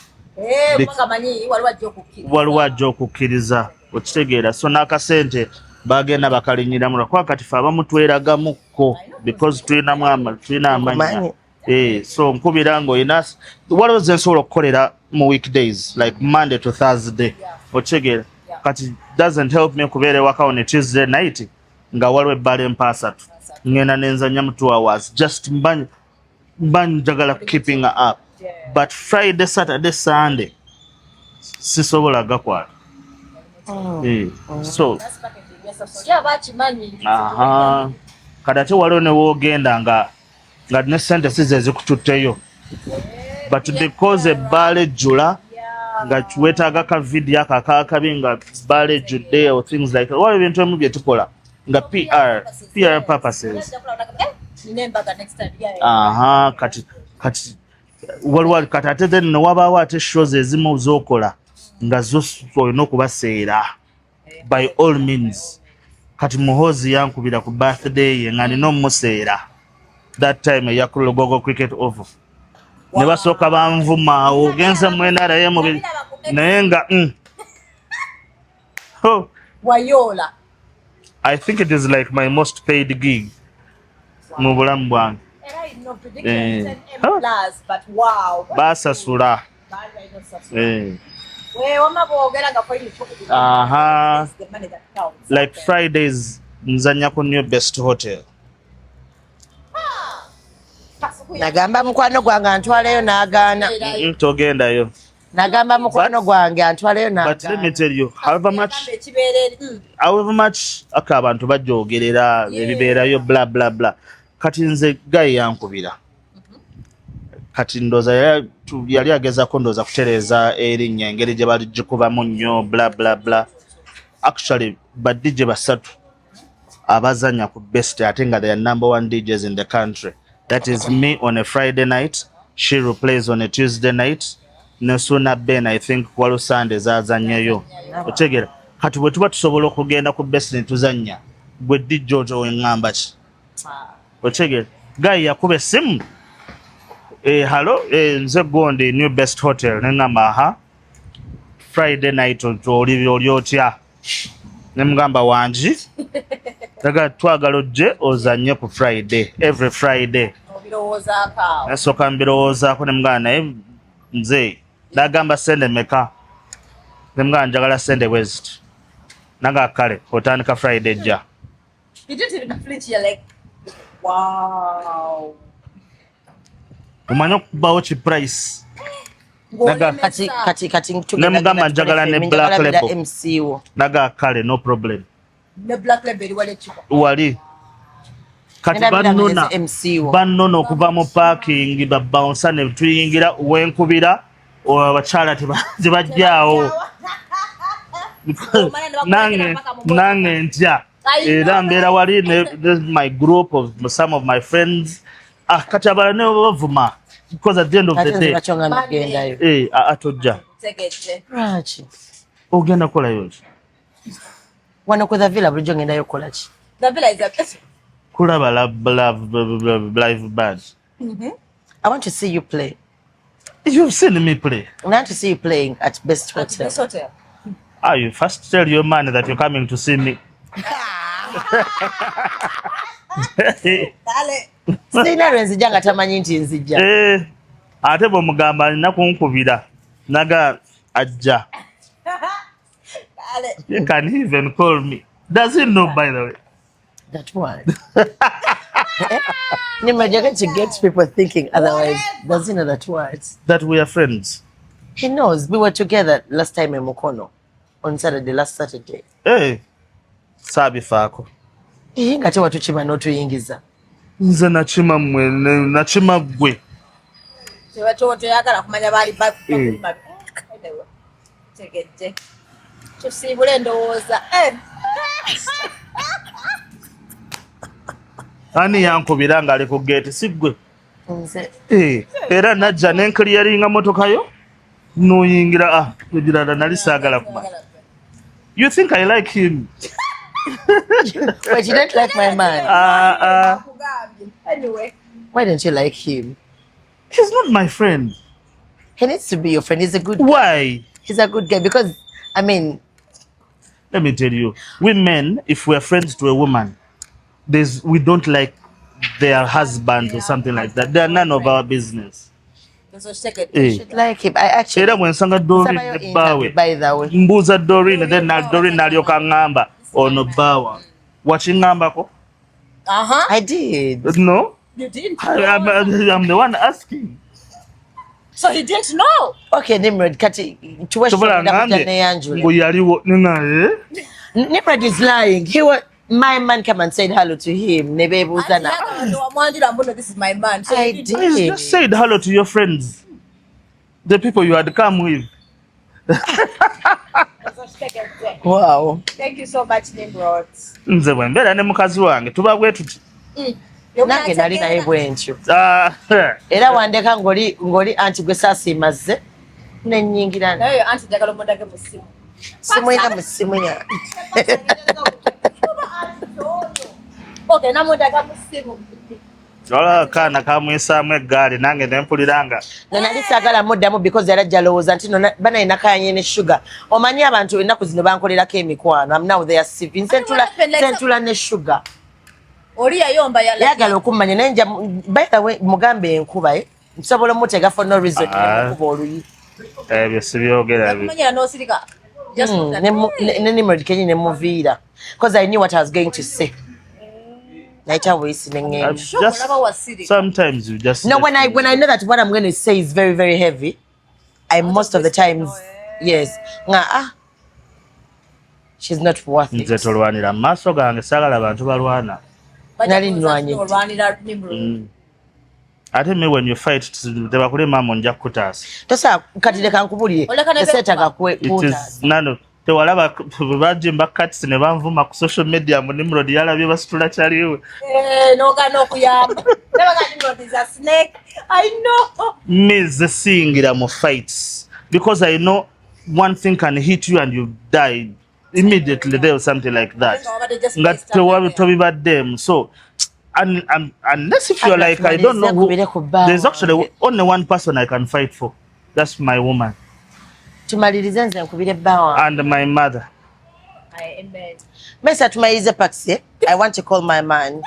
waliwo ajja okukkiriza okitegeera so n'akasente bagenda bakalinyiramu kwa kati fe abamu tweragamuko because tulina amanya so nkubira ng'olina waliwo ze nsobola okukolera mu weekdays like Monday to Thursday okitegeera kati doesn't help me kubeera ewaka on a Tuesday night nga waliwo ebbala empasatu ngenda nenzanya mu 2 hours just mbanyi njagala keeping up but Friday, Saturday, Sunday sisobola gakwata. So kati ate waliwo ne woogenda nga ne sente size zikututteyo, but because ebbaala ejjula nga weetaaga ka video akabi nga bbaala ejjudde or things like that, waliwo ebintu ebimu bye tukola nga PR purposes. Kati waliwo kati ate then ne wabaawo ate shows ezimu z'okola nga zo olina okubaseera by all means. Kati muhozi yankubira ku birthday ye nga nina omuseera that time eyakulogogo cricket over ne basooka banvuma ogenze mwenara ye mubiri naye nga wayola. I think it is like my most paid gig mu bulamu bwange. Basasula. Like Fridays nzanya ku New Best Hotel. Nagamba mukwano gwange antwaleyo n'agaana. Togendayo. Nagamba mukwano gwange antwaleyo n'agaana. But let me tell you, however much abantu bajoogerera ebibeerayo bla bla bla, kati nze gayi yankubira. Kati ndoza yali agezaako ndoza kutereeza erinnya engeri gye baligikubamu nnyo bla bla bla. Actually ba DJ basatu abazanya ku best ate nga they are #1 DJs in the country. That is me on a Friday night, Shiru plays on a Tuesday night, Nesuna Ben I think waliwo Sunday zazannyayo. Otegera kati bwe tuba tusobola okugenda ku best ne tuzannya gwe DJ oweŋŋamba ki? Otegera gayi yakuba essimu hello nze Gondi New Best Hotel ne ŋŋamba Friday night oli otya? Ne mugamba wangi daga twagala ojje ozanye ku Friday, every Friday. Nasooka mbirowoozaako ne mugamba naye nze nagamba sende meka? Ne mugamba njagala sende west. Naga kale otandika Friday jja. Omanyi okubawo ki price? Kati nemugamba njagala ne black label. Naga kale no problem. Ne black label wali kati bannona okuva mu parking babounce ne tuyingira wenkubira abakyala tebajjaawo nange ntya era mbeera wali my group of some of my friends kati abala ne bavuma because at the end of the day atojja ogenda kolayo wano ku the villa bulijjo ngendayo kukola ki? The villa is a best. Kulaba live band. I want to see you play. You've seen me play. I want to see you playing at Best Hotel. Best Hotel. You first tell your man that you're coming to see me. Sina nzija nga tamanyi nti nzija. Ate bw'omugamba alina kunkubira naga ajja. You can even call me. Does he know, by the way? That word. Nimrod, you're going to get people thinking otherwise. Does he know that word? That we are friends. He knows. We were together last time in Mukono. On Saturday, last Saturday. Hey. Sabi fako. Ngate watuchima n'otuyingiza. Nze nachima mwene, nachima gwe. Tewachoto yakala kumanya bali back. Tegete. Tusibule ndowooza. Ani yankubira nga ali ku gate sigwe. Nze. Era najja n'enclearinga motoka yo n'oyingira kugira nali saagala kuma. You think I like him? But you don't like my man. Anyway. Why don't you like him? He's not my friend. He needs to be your friend. He's a good guy. Why? He's a good guy because, I mean... Let me tell you, we men, if we're friends to a woman, we don't like their husband or something like that. They are none of our business. Should like him. I actually... Era mwensanga Doreen ne Bawe. By the way. Mbuza Doreen and then Doreen nalyoka ngamba ono Bawa. Wachingambako? I did. No? You did? I'm the one asking. So he didn't know. Okay, Nimrod, kati tuweshobora kujja ne Angela. Ngo yaliwo ninaye. Nimrod is lying. My man come and said hello to him. Nebebuza na. This is my man. So I did. did. Just said hello to your friends. The people you had come with. Wow. Thank you so much, Nimrod. Nze bwe mbeera ne mukazi wange tuba bwe tuti. Nange nali naye bwentyo. Era wandeka ng'oli anti gwe saasiimazze nennyingira. Naye anti njagala omundage mu ssimu. Simulina mu ssimu ya. Okay, namundaga mu ssimu. Olaba kaana kamwisaamu eggaali nange ne mpuliranga. Nali saagala muddamu because yali ajja alowooza nti bana inakayanye ne sugar. Omanyi abantu ennaku zino bankolerako emikwano. I'm now their sipping. Sentula ne sugar. Oli yayomba yagala okummanya naye nja by the way mugambe enkuba nsobola omutega for no reason enkuba oluyi ebyo sibyogera byo n'osirika ne Nimrod kenyi ne muviira because I knew what I was going to say. Sometimes you just no when I know that what I'm going to say is very very heavy, I most of the times yes she's not worth it. Nze tolwanira maaso gange saagala abantu balwana. Nali nnwanye ate me when you fight tebakule mama nja kutaasa tosa kati leka nkubulire teseetaga nano tewalaba bajimba cuts ne banvuma ku social media mu Nimrod yalabye basitula kyaliwe nogana okuyamba nebaga Nimrod is a snake. I know me singira mu fights because I know one thing can hit you and you die immediately there or something like that. So unless if you're like I don't know who, there's actually only one person I can fight for. That's my woman and my mother. Mesa tumayize paxi. I want to call my man.